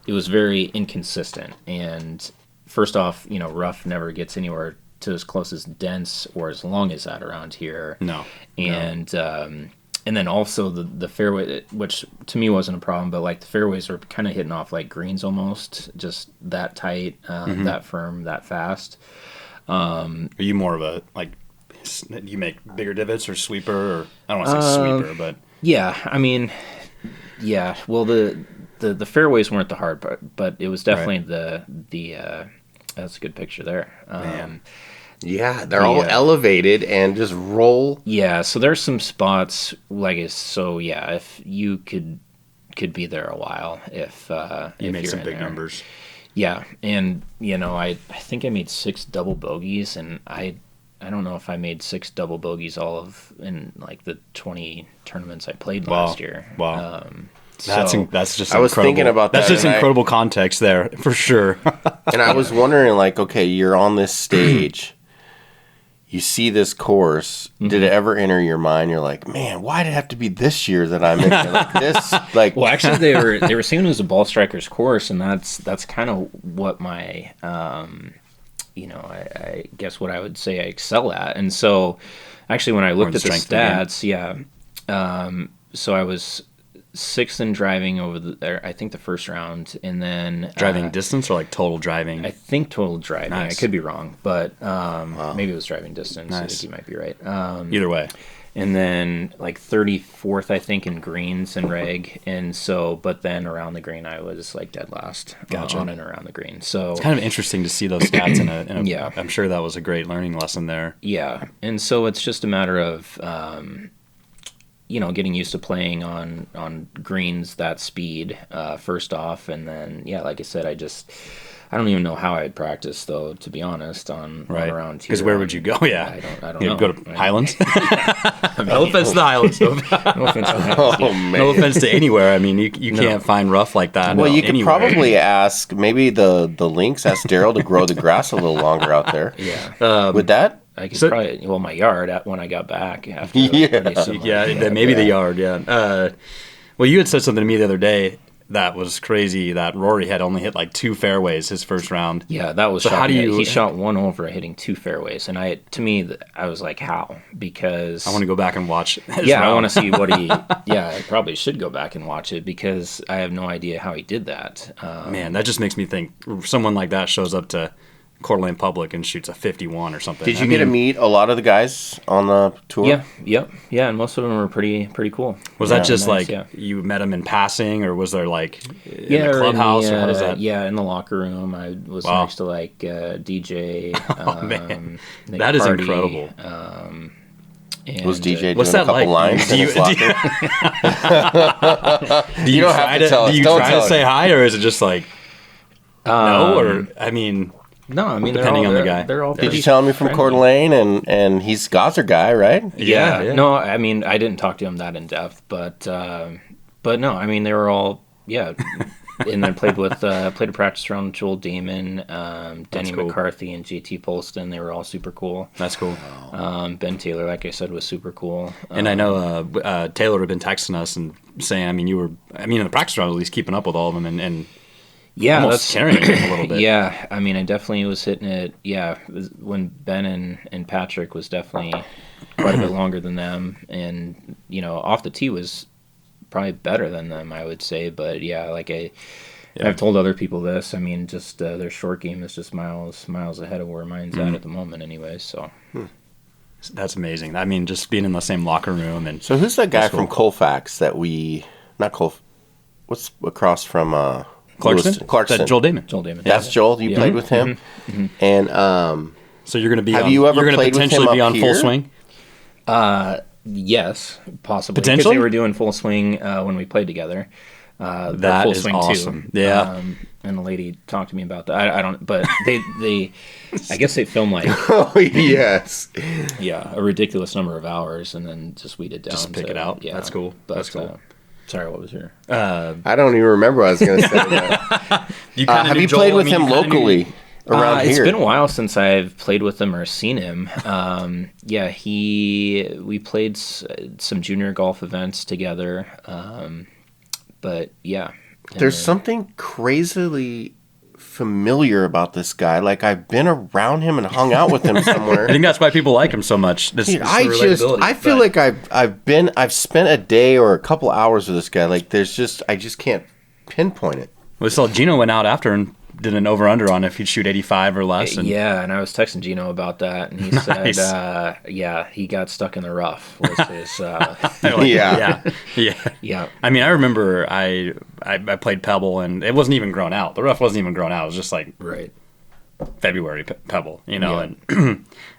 was very inconsistent. And first off, rough never gets anywhere to as close as dense or as long as that around here. No. And then also the fairway, which to me wasn't a problem, but like the fairways are kind of hitting off like greens almost, just that tight, that firm, that fast. Are you more of a, like, do you make bigger divots or sweeper? Or I don't want to say sweeper, but yeah, I mean, yeah. Well, the fairways weren't the hard part, but it was definitely the that's a good picture there. Yeah, they're all elevated and just roll. Yeah, so there's some spots if you could be there a while if you made you're some big there. numbers. Yeah, and I think I made 6 double bogeys, and I don't know if I made 6 double bogeys in like the 20 tournaments I played last year. Wow. That's just I was incredible. thinking about that. That's just incredible context there, for sure. And I was wondering, like, okay, you're on this stage. You see this course. Mm-hmm. Did it ever enter your mind? You're like, man, why did it have to be this year that I'm in like this? Like, well, actually, they were saying it was a ball strikers course, and that's kind of what my, I guess what I would say I excel at. And so, actually, when I looked at the stats, so I was 6th in driving I think the first round, and then driving distance or like total driving. I think total driving. Nice. I could be wrong, but maybe it was driving distance. Nice. I think you might be right. Either way, and then like 34th, I think, in greens and reg, and so but then around the green, I was like dead last. Gotcha. On and around the green. So it's kind of interesting to see those stats in a yeah. I'm sure that was a great learning lesson there. Yeah, and so it's just a matter of. Getting used to playing on greens that speed first off, and then like I said, I don't even know how I'd practice though, to be honest, on around here. Because where would you go? Yeah, I don't know. Go to Highlands. No offense to the Highlands. No offense to the Highlands. Oh man. No offense to anywhere. I mean, you can't find rough like that. Well, you could probably ask maybe the links. Ask Daryl to grow the grass a little longer out there. Yeah. Would that? I could probably my yard when I got back after. Maybe the yard. Yeah. Well, you had said something to me the other day that was crazy. That Rory had only hit like 2 fairways his first round. Yeah, that was. So how do you? He shot 1 over hitting 2 fairways, and I was like, how? Because I want to go back and watch. I want to see what he. Yeah, I probably should go back and watch it because I have no idea how he did that. Man, that just makes me think someone like that shows up to Coeur d'Alene Public and shoots a 51 or something. Did you get to meet a lot of the guys on the tour? Yeah, and most of them were pretty cool. Was that just nice, you met them in passing, or was there like in the clubhouse, or how does that? Yeah, in the locker room. I was next to like DJ. Oh man, that is incredible. Was DJ doing a couple lines in his locker? Do you try to say hi, or is it just like no? Or I mean. No, I mean depending on the guy. They're all. Did you tell him you're from Coeur d'Alene and he's Gazer guy, right? Yeah. No, I mean I didn't talk to him that in depth, but no, I mean they were all and then played a practice round with Joel Damon, Denny McCarthy, and JT Polston. They were all super cool. That's cool. Ben Taylor, like I said, was super cool. And I know Taylor had been texting us and saying, in the practice round at least keeping up with all of them and almost carrying it a little bit. Yeah, I mean, I definitely was hitting it. Yeah, when Ben and Patrick was definitely quite a bit longer than them, and off the tee was probably better than them, I would say. But I've told other people this. I mean, just their short game is just miles ahead of where mine's at the moment, anyway. So. That's amazing. I mean, just being in the same locker room and. So who's that guy from Colfax that what's across from? Clarkston. Joel Damon. That's Joel. You played with him, and so you're going to be. Have you ever played potentially with him be on here? Full Swing? Yes, possibly. Potentially, because they were doing Full Swing when we played together. That Full is Swing awesome. Too. Yeah, and the lady talked to me about that. I don't, but they I guess they film like oh yes, a ridiculous number of hours, and then just weed it down. Just pick it out. Yeah, that's cool. That's cool. Sorry, what was your? I don't even remember what I was going to say. Have you played with him locally around here? It's been a while since I've played with him or seen him. We played some junior golf events together. But yeah. There's something crazily familiar about this guy. Like I've been around him and hung out with him somewhere. I think that's why people like him so much. I feel like I've spent a day or a couple hours with this guy. Like I just can't pinpoint it. We saw Gino went out after and did an over-under on if he'd shoot 85 or less. And and I was texting Gino about that, and he said, he got stuck in the rough. Was his, yeah. I mean, I remember I played Pebble, and it wasn't even grown out. The rough wasn't even grown out. It was just like February Pebble, and I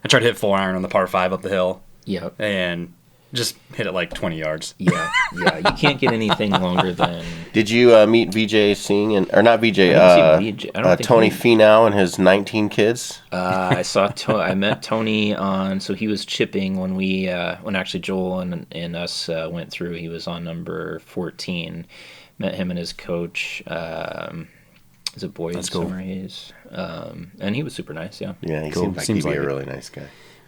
tried to hit 4-iron on the par 5 up the hill. Yeah, and Just hit it like 20 yards. Yeah. You can't get anything longer than. Did you meet VJ Singh or not VJ? Tony Finau and his 19 kids. I met Tony on. So he was chipping when when actually Joel and us went through. He was on number 14. Met him and his coach. Is it Boyd Summerhays? And he was super nice. Yeah. Yeah, he seemed like he'd be a really nice guy.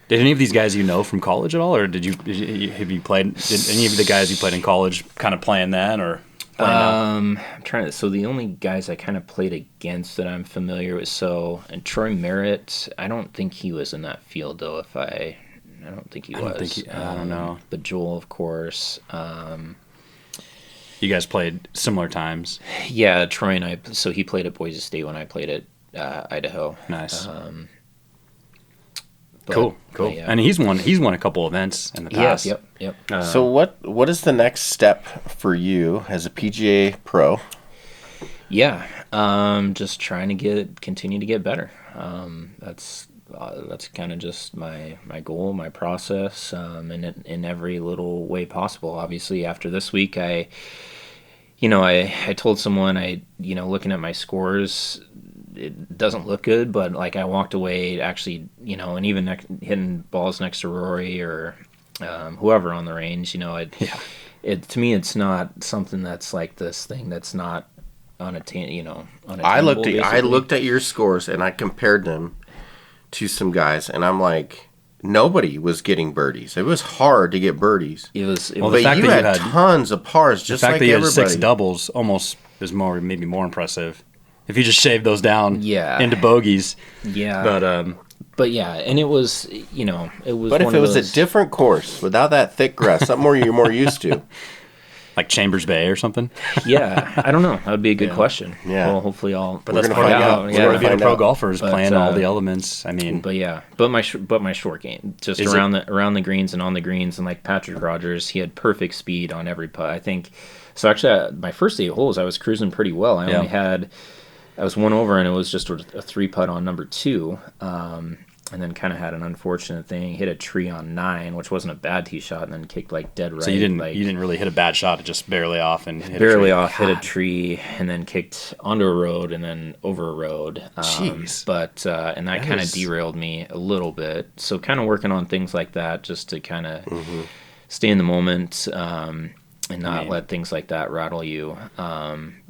Did any of these guys from college at all, or have you played? Did any of the guys you played in college kind of playing that, or? I'm trying to. So the only guys I kind of played against that I'm familiar with. And Troy Merritt. I don't think he was in that field though. I don't think he was. I don't know. But Joel, of course. You guys played similar times. Yeah, Troy and I. So he played at Boise State when I played at Idaho. Nice. Cool. Yeah. And he's won a couple events in the past. Yep. So what is the next step for you as a PGA pro? Yeah, just trying to continue to get better. That's kind of just my goal, my process, in every little way possible. Obviously, after this week, I told someone looking at my scores, it doesn't look good, but like I walked away actually, and even hitting balls next to Rory or whoever on the range, to me it's not something that's like this thing that's not unattainable. I looked at your scores and I compared them to some guys, and I'm like, nobody was getting birdies. It was hard to get birdies. But you had tons of pars, just like everybody. The fact that you had 6 doubles almost is maybe more impressive. If you just shave those down into bogeys. Yeah. But yeah, and it was, it was. But if it was a different course without that thick grass, something you're more used to. Like Chambers Bay or something? Yeah, I don't know. That would be a good question. Yeah. Well, hopefully But that's part of being a pro golfer is playing all the elements. I mean, but my short game, just around the greens and on the greens, and like Patrick Rogers, he had perfect speed on every putt. I think so. Actually, my first 8 holes, I was cruising pretty well. I was 1 over, and it was just a 3-putt on number 2. And then kind of had an unfortunate thing. Hit a tree on 9, which wasn't a bad tee shot, and then kicked like dead right. So you didn't really hit a bad shot. It just barely off and hit barely a tree. off. Hit a tree and then kicked onto a road and then over a road. Jeez. But and that kind of derailed me a little bit. So kind of working on things like that just to kind of stay in the moment and not let things like that rattle you.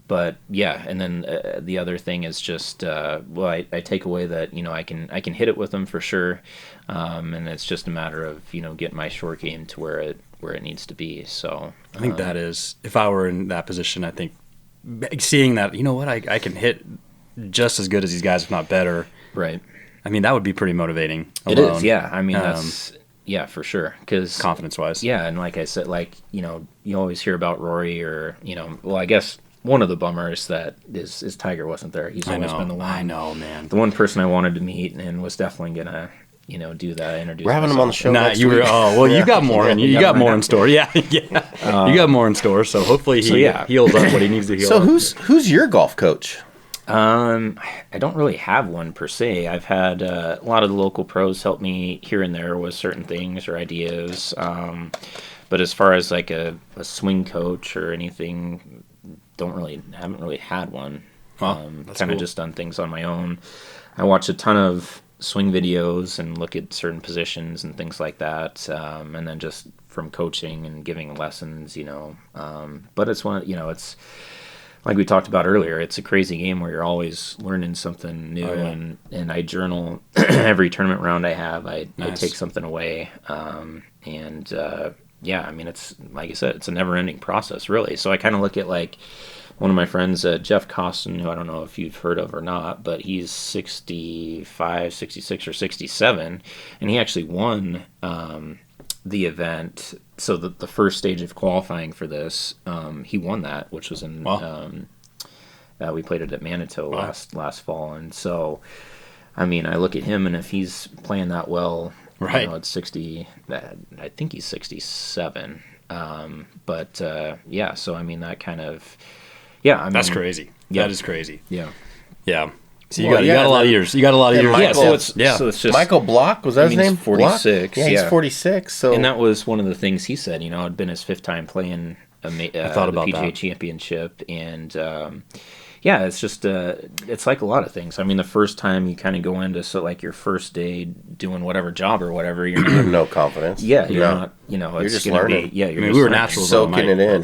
But yeah, and then the other thing is just I take away that I can hit it with them for sure, and it's just a matter of getting my short game to where it needs to be. So I think that is, if I were in that position, I think seeing that I can hit just as good as these guys, if not better. Right. I mean, that would be pretty motivating. It is. Yeah. I mean that's. Yeah, for sure. Because confidence-wise. Yeah, and like I said, you always hear about Rory or I guess. One of the bummers that is Tiger wasn't there. He's always been the one. I know, man. The one person I wanted to meet and was definitely gonna, do that. Introduce. We're having him on the show. You got more, and you got more in store. Yeah. You got more in store. So hopefully he heals up what he needs to heal. So who's your golf coach? I don't really have one per se. I've had a lot of the local pros help me here and there with certain things or ideas. But as far as like a swing coach or anything. Haven't really had one. Kind of just done things on my own. I watch a ton of swing videos and look at certain positions and things like that, and then just from coaching and giving lessons, But it's it's like we talked about earlier. It's a crazy game where you're always learning something new, and I journal every tournament round I have. I take something away, I mean, it's like I said, it's a never-ending process, really. So I kind of look at like one of my friends, Jeff Costin, who I don't know if you've heard of or not, but he's 65, 66, or 67, and he actually won the event. So the first stage of qualifying for this, he won that, which was in we played it at Manitou last fall, and so I mean, I look at him, and if he's playing that well. Right. It's 60. I think he's 67. So I mean that kind of. Yeah. I mean, that's crazy. That is crazy. Yeah. Yeah. So you got a lot of years. You got a lot of years. Michael, So it's just Michael Block, was that his name? 46. Yeah, he's 46. So and that was one of the things he said. It'd been his 5th time playing the PGA Championship, and it's just it's like a lot of things. I mean, the first time you kind of go into your first day doing whatever job or whatever, you're not, no confidence. Yeah, you're not. You're it's just gonna learning. Be, we were naturals, soaking it in.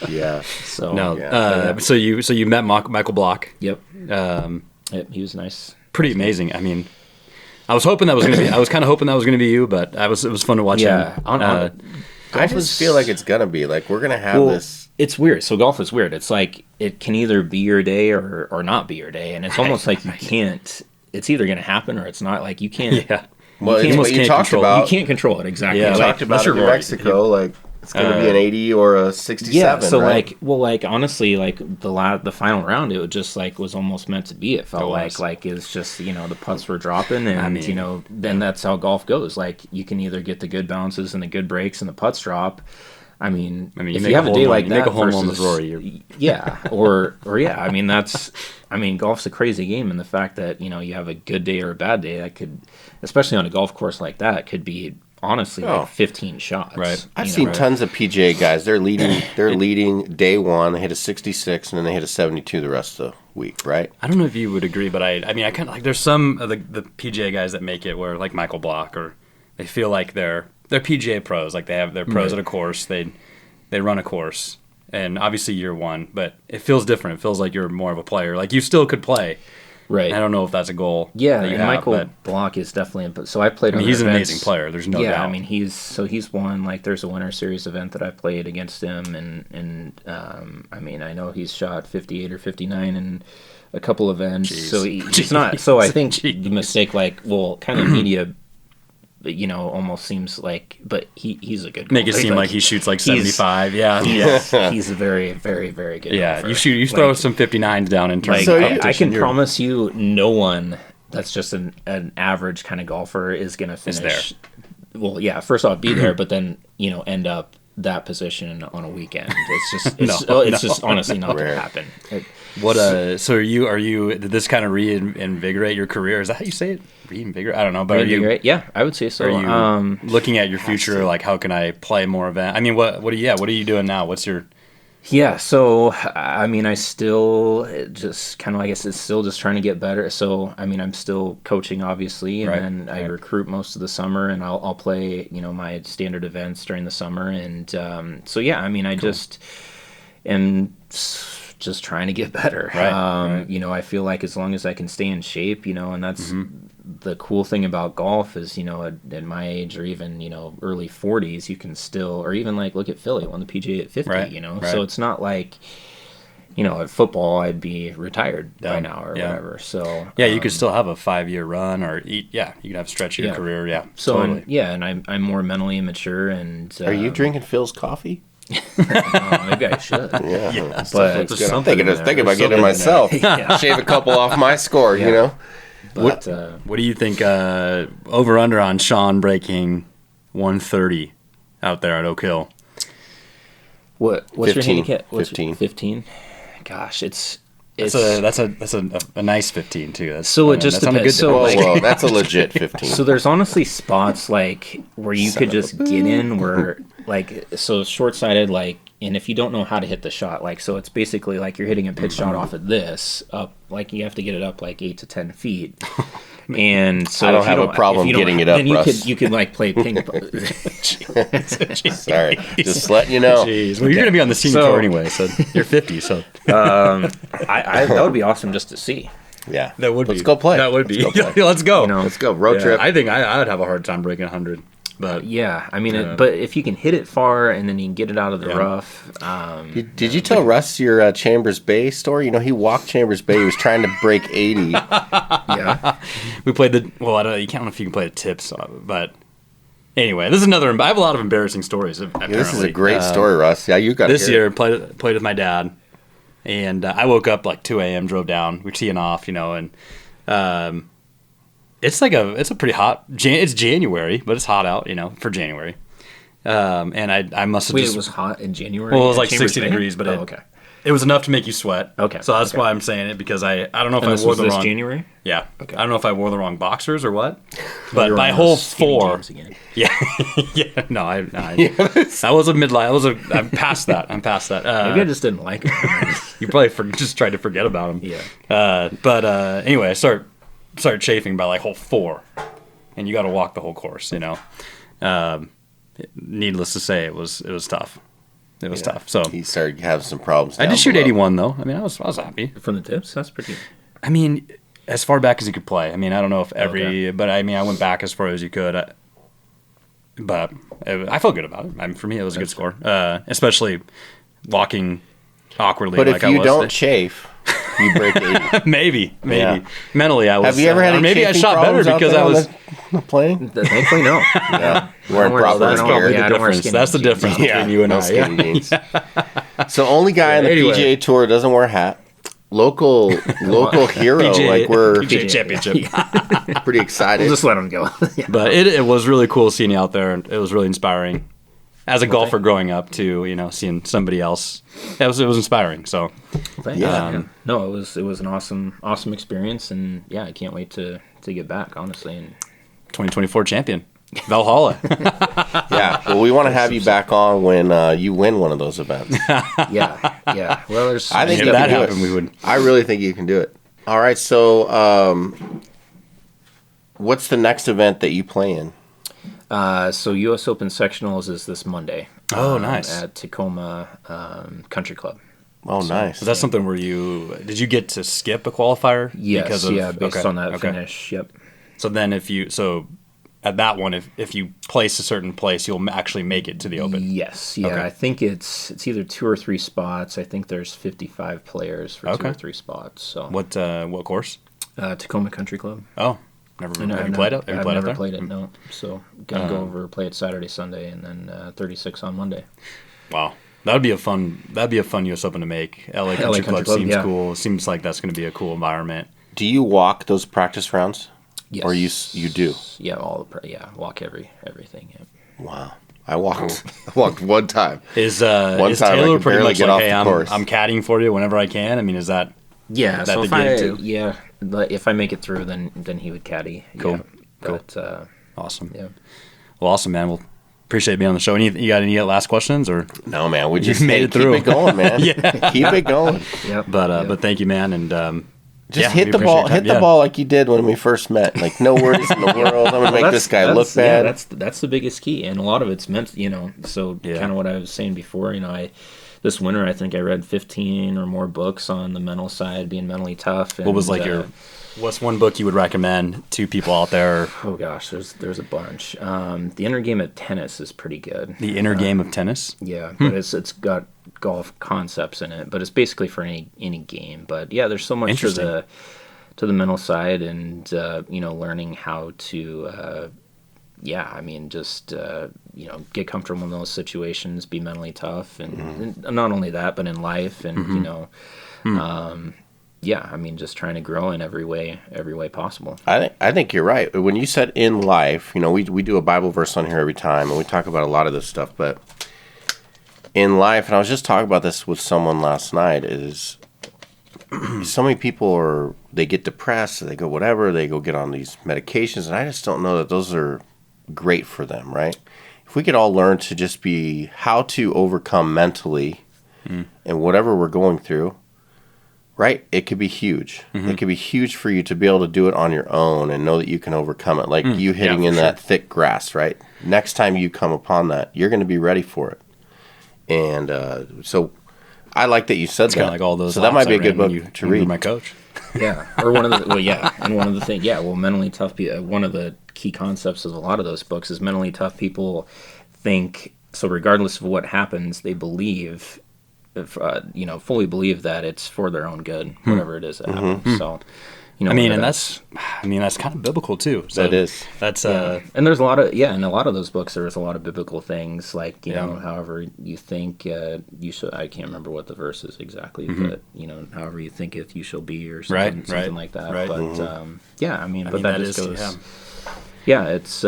Yeah. So no. So you met Michael Block. Yep. He was nice. Pretty amazing. I mean, I was hoping that was going to be. I was kind of hoping that was going to be you, but it was fun to watch him. I just feel like it's gonna be we're gonna have this. It's weird. So golf is weird. It's like it can either be your day or not be your day, and it's almost like you can't. It's either gonna happen or it's not. Like you can't. Yeah. Well, it's what you talked about. You can't control it exactly. Yeah, talked about in New Mexico. It's gonna be an 80 or a 67. Yeah. So right? honestly, the final round, it just was almost meant to be. It felt like it's just the putts were dropping, and then that's how golf goes. You can either get the good bounces and the good breaks and the putts drop. I mean, if you have a day like that, make a home run with Rory. Yeah, or yeah. I mean, golf's a crazy game, and the fact that you have a good day or a bad day, that could, especially on a golf course like that, could be honestly 15 shots. Right. I've seen tons of PGA guys. They're leading day one. They hit a 66, and then they hit a 72 the rest of the week. Right. I don't know if you would agree, but I kind of there's some of the PGA guys that make it where Michael Block, or they feel like they're PGA pros. They're pros at a course. They run a course, and obviously you're one, but it feels different. It feels like you're more of a player. You still could play. Right. I don't know if that's a goal. Yeah, and Michael Block is definitely. So I played. He's an amazing player. There's no doubt. Yeah, I mean he's won. There's a Winter Series event that I played against him, and I know he's shot 58 or 59 in a couple events. Jeez. So he's not. So I think the mistake, kind of media. Almost seems but he's a good golfer. Make it seem like he shoots 75. Yeah. He's a very, very, very good golfer. You throw some 59s down in terms of competition. I can promise you no one that's just an average kind of golfer is going to finish. Well, yeah, first off, be there, but then, end up that position on a weekend. It's just just honestly not going to happen. So are you did this kind of reinvigorate your career? Is that how you say it? Reinvigorate? I don't know, but yeah, I would say so. Are you looking at your future, how can I play more event? I mean, what are you doing now? What's your so I still just kind of it's still just trying to get better. So I'm still coaching obviously, and then I recruit most of the summer, and I'll play my standard events during the summer, and I just am just trying to get better. I feel like as long as I can stay in shape, and that's the cool thing about golf is, at my age or even, early 40s, you can still, or even look at Philly, won the PGA at 50, so it's not at football, I'd be retired by now or whatever. So you could still have a 5-year run, or you can have a stretch of your career. Yeah. So totally. and I'm more mentally immature. And are you drinking Phil's coffee? Maybe I should. Yeah, but I'm thinking about getting it myself. Shave a couple off my score, But, what do you think? Over under on Sean breaking 130 out there at Oak Hill. What's 15, your handicap? 15. Gosh, it's that's a nice 15 too. It just depends. Whoa, that's a legit 15. So there's honestly spots where you could just get in where short-sighted and if you don't know how to hit the shot, so it's basically you're hitting a pitch shot off of this up, you have to get it up 8 to 10 feet. And so I don't have a problem getting it up, then Russ. you could play ping pong. Sorry, just letting you know. Jeez. Well, you're going to be on the senior tour anyway, so you're 50. So that would be awesome just to see. Yeah, that would be. Let's go play. That would be. Let's go. Let's go road trip. I think I would have a hard time breaking 100. But but if you can hit it far and then you can get it out of the rough. Did you tell Russ your Chambers Bay story? He walked Chambers Bay. He was trying to break 80. Yeah, we played you can't know if you can play the tips, but anyway, this is another. I have a lot of embarrassing stories. This is a great story, Russ. Yeah, you got this year. Played with my dad, and I woke up 2 a.m. Drove down. We're teeing off, and. It's a pretty hot. It's January, but it's hot out, for January. And I must have it was hot in January. Well, it was 60 degrees, but okay. It was enough to make you sweat. Okay. So that's why I'm saying it, because I don't know if And I this wore was the this wrong. January? Yeah. Okay. I don't know if I wore the wrong boxers or what. You But were my on whole those skinny 4. jeans again. Yeah. Yeah. No, that was a midlife. I'm past that. Maybe I just didn't like it. You probably just tried to forget about them. Yeah. But anyway, I started chafing by like hole 4, and you got to walk the whole course. Needless to say, it was tough. It was tough. So he started having some problems. I did shoot 81 though. I mean, I was happy. From the tips, that's pretty. I mean, as far back as you could play. I mean, I don't know if but I mean, I went back as far as you could. But I felt good about it. I mean, for me, it was a good score, especially walking awkwardly. But like if you don't chafe, you break 80. maybe Yeah. mentally, I was. Have you ever had any maybe I chafing shot better problems out because there I on was. the plane? Thankfully, no. Yeah, wearing proper That's probably gear. the difference. That's the difference between you and no I. skinny jeans. So only guy on the Anyway. PGA Tour doesn't wear a hat. Local hero, like we're PGA Championship. pretty excited. We'll just let them go. Yeah. But it was really cool seeing you out there, and it was really inspiring. As a golfer growing up, to seeing somebody else, it was inspiring. So Thanks. Yeah. No, it was an awesome experience, and yeah, I can't wait to get back. Honestly, and 2024 champion, Valhalla. Yeah, well, we want to have you back on when you win one of those events. yeah. Well, there's. I think If you that can do happened, it. we would. I really think you can do it. All right, so what's the next event that you play in? So U.S. Open Sectionals is this Monday. Oh, nice. At Tacoma Country Club. Oh, nice. Was that something where did you get to skip a qualifier? Yes, based okay, on that okay. finish. Yep. So then at that one, if you place a certain place, you'll actually make it to the Open. Yes, yeah. Okay. I think it's either 2 or 3 spots. I think there's 55 players for 2 or 3 spots. So What course? Tacoma Country Club. Oh, have you played it? I've never played it. No. So gonna go over, play it Saturday, Sunday, and then 36 on Monday. Wow. That'd be a fun US Open to make. LA Country Club seems cool. Seems like that's going to be a cool environment. Do you walk those practice rounds? Yes. Or you do? Yeah, walk everything. Yeah. Wow. I walked one time. Is time I Taylor could pretty barely much get like, off hey, the course. I'm caddying for you whenever I can? I mean, is that Yeah, so the gig too? if I make it through, then he would caddy. Cool. Yeah. Cool. But, awesome? yeah. Well, awesome, man. Well, appreciate being on the show. You got any last questions or? No, man. We just made it through. Keep it going, man. Yeah. Keep it going. Yep. But thank you, man, and Just we hit the appreciate ball. your Hit time. the Yeah. ball like you did when we first met. Like no worries in the world. I'm gonna make this guy look bad. Yeah, that's the biggest key, and a lot of it's meant. So Yeah. kind of what I was saying before. This winter I think I read 15 or more books on the mental side, being mentally tough. And, what was like what's one book you would recommend to people out there? Oh gosh, there's a bunch. The Inner Game of Tennis is pretty good. The Inner Game of Tennis. Yeah, but it's got golf concepts in it, but it's basically for any game. But yeah, there's so much to the mental side, and learning how to get comfortable in those situations, be mentally tough, and not only that, but in life, and just trying to grow in every way possible. I think you're right. When you said in life, we do a Bible verse on here every time, and we talk about a lot of this stuff. But in life, and I was just talking about this with someone last night, is so many people they get depressed, they go whatever, they go get on these medications, and I just don't know that those are great for them, right? If we could all learn to just be how to overcome mentally and whatever we're going through, right? It could be huge. It could be huge for you to be able to do it on your own and know that you can overcome it. Like you hitting in that thick grass, right? Next time you come upon that, you're going to be ready for it. And so I like that you said It's that. kind of like all those. So that might be a good book to You were read. my coach. Yeah, or one of the things. Yeah, well, mentally tough people. One of the key concepts of a lot of those books is mentally tough people think. So regardless of what happens, they believe, fully believe that it's for their own good, whatever it is that happens. So, that's kind of biblical too. So That is. That's and there's a lot of in a lot of those books there's a lot of biblical things like however you think you should. I can't remember what the verse is exactly, but however you thinketh you shall be or something, something like that. Right. But but that just is, goes. Yeah, it's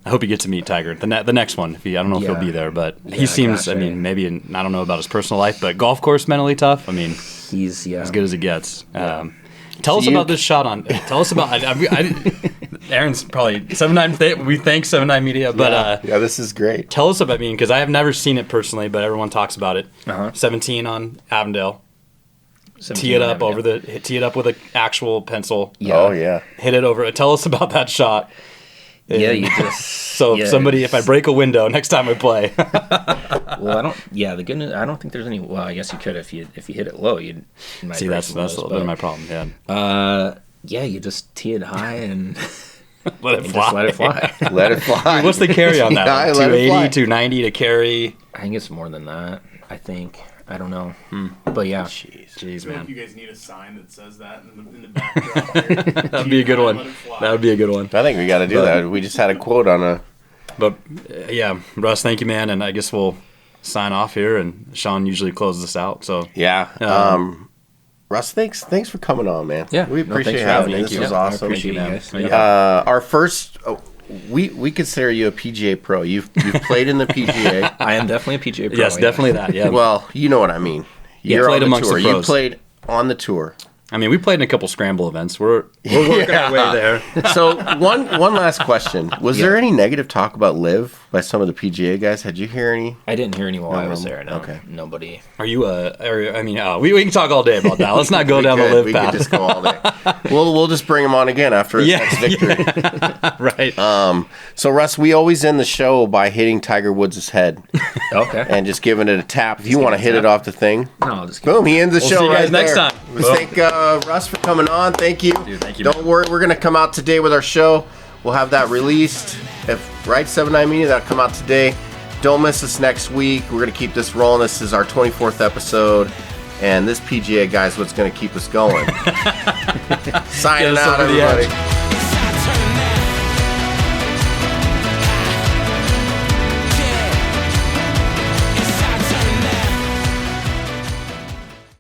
I hope you get to meet Tiger. The next one. I don't know if he'll be there, but he seems. I mean, maybe I don't know about his personal life, but golf course mentally tough. I mean, he's as good as it gets. Tell us about this shot on. Tell us about. Aaron's probably 7-9. We thank 7-9 Media, but this is great. Tell us about. I mean, because I have never seen it personally, but everyone talks about it. 17 on Avondale. Tee it up with an actual pencil. Yeah. Oh yeah. Hit it over. Tell us about that shot. Yeah, you just. So if I break a window next time I play. Well, I don't. Yeah, the good news. I don't think there's any. Well, I guess you could if you hit it low. You might see that's a little bit of my problem. Yeah. You just tee it high and let it fly. Let it fly. Let it fly. I mean, what's the carry on that? Yeah, 280, 290 to carry. I think it's more than that. I don't know. But yeah. Jeez, man. Like you guys need a sign that says that in the backdrop here. That'd be a good one. That would be a good one. I think we got to do that. We just had a quote on a. But yeah, Russ, thank you, man. And I guess we'll sign off here. And Sean usually closes us out. So Russ, thanks for coming on, man. Yeah, we appreciate having you. This was awesome. I appreciate you guys. Our first. We consider you a PGA pro. You've played in the PGA. I am definitely a PGA pro. Yes, definitely that. Yeah. Well, you know what I mean. You're played on the amongst tour. the pros. You played on the tour. I mean, we played in a couple scramble events. We're working our way there. So one last question: was there any negative talk about Liv by some of the PGA guys? Had you hear any? I didn't hear any while I was there. No, okay. Nobody. Are you we can talk all day about that. Let's not go down the Liv we path. We could just go all day. We'll just bring him on again after his next victory. Right. So Russ, we always end the show by hitting Tiger Woods' head. Okay. And just giving it a tap. If you want to hit it off the thing. No, I'll just boom. He ends the show see you guys right next there. time. Let's thank Russ for coming on. Thank you. Dude, thank you. Don't worry, we're gonna come out today with our show. We'll have that released. Right, 7-9 Media, that'll come out today. Don't miss us next week. We're gonna keep this rolling. This is our 24th episode, and this PGA guy's what's gonna keep us going. Signing out, everybody.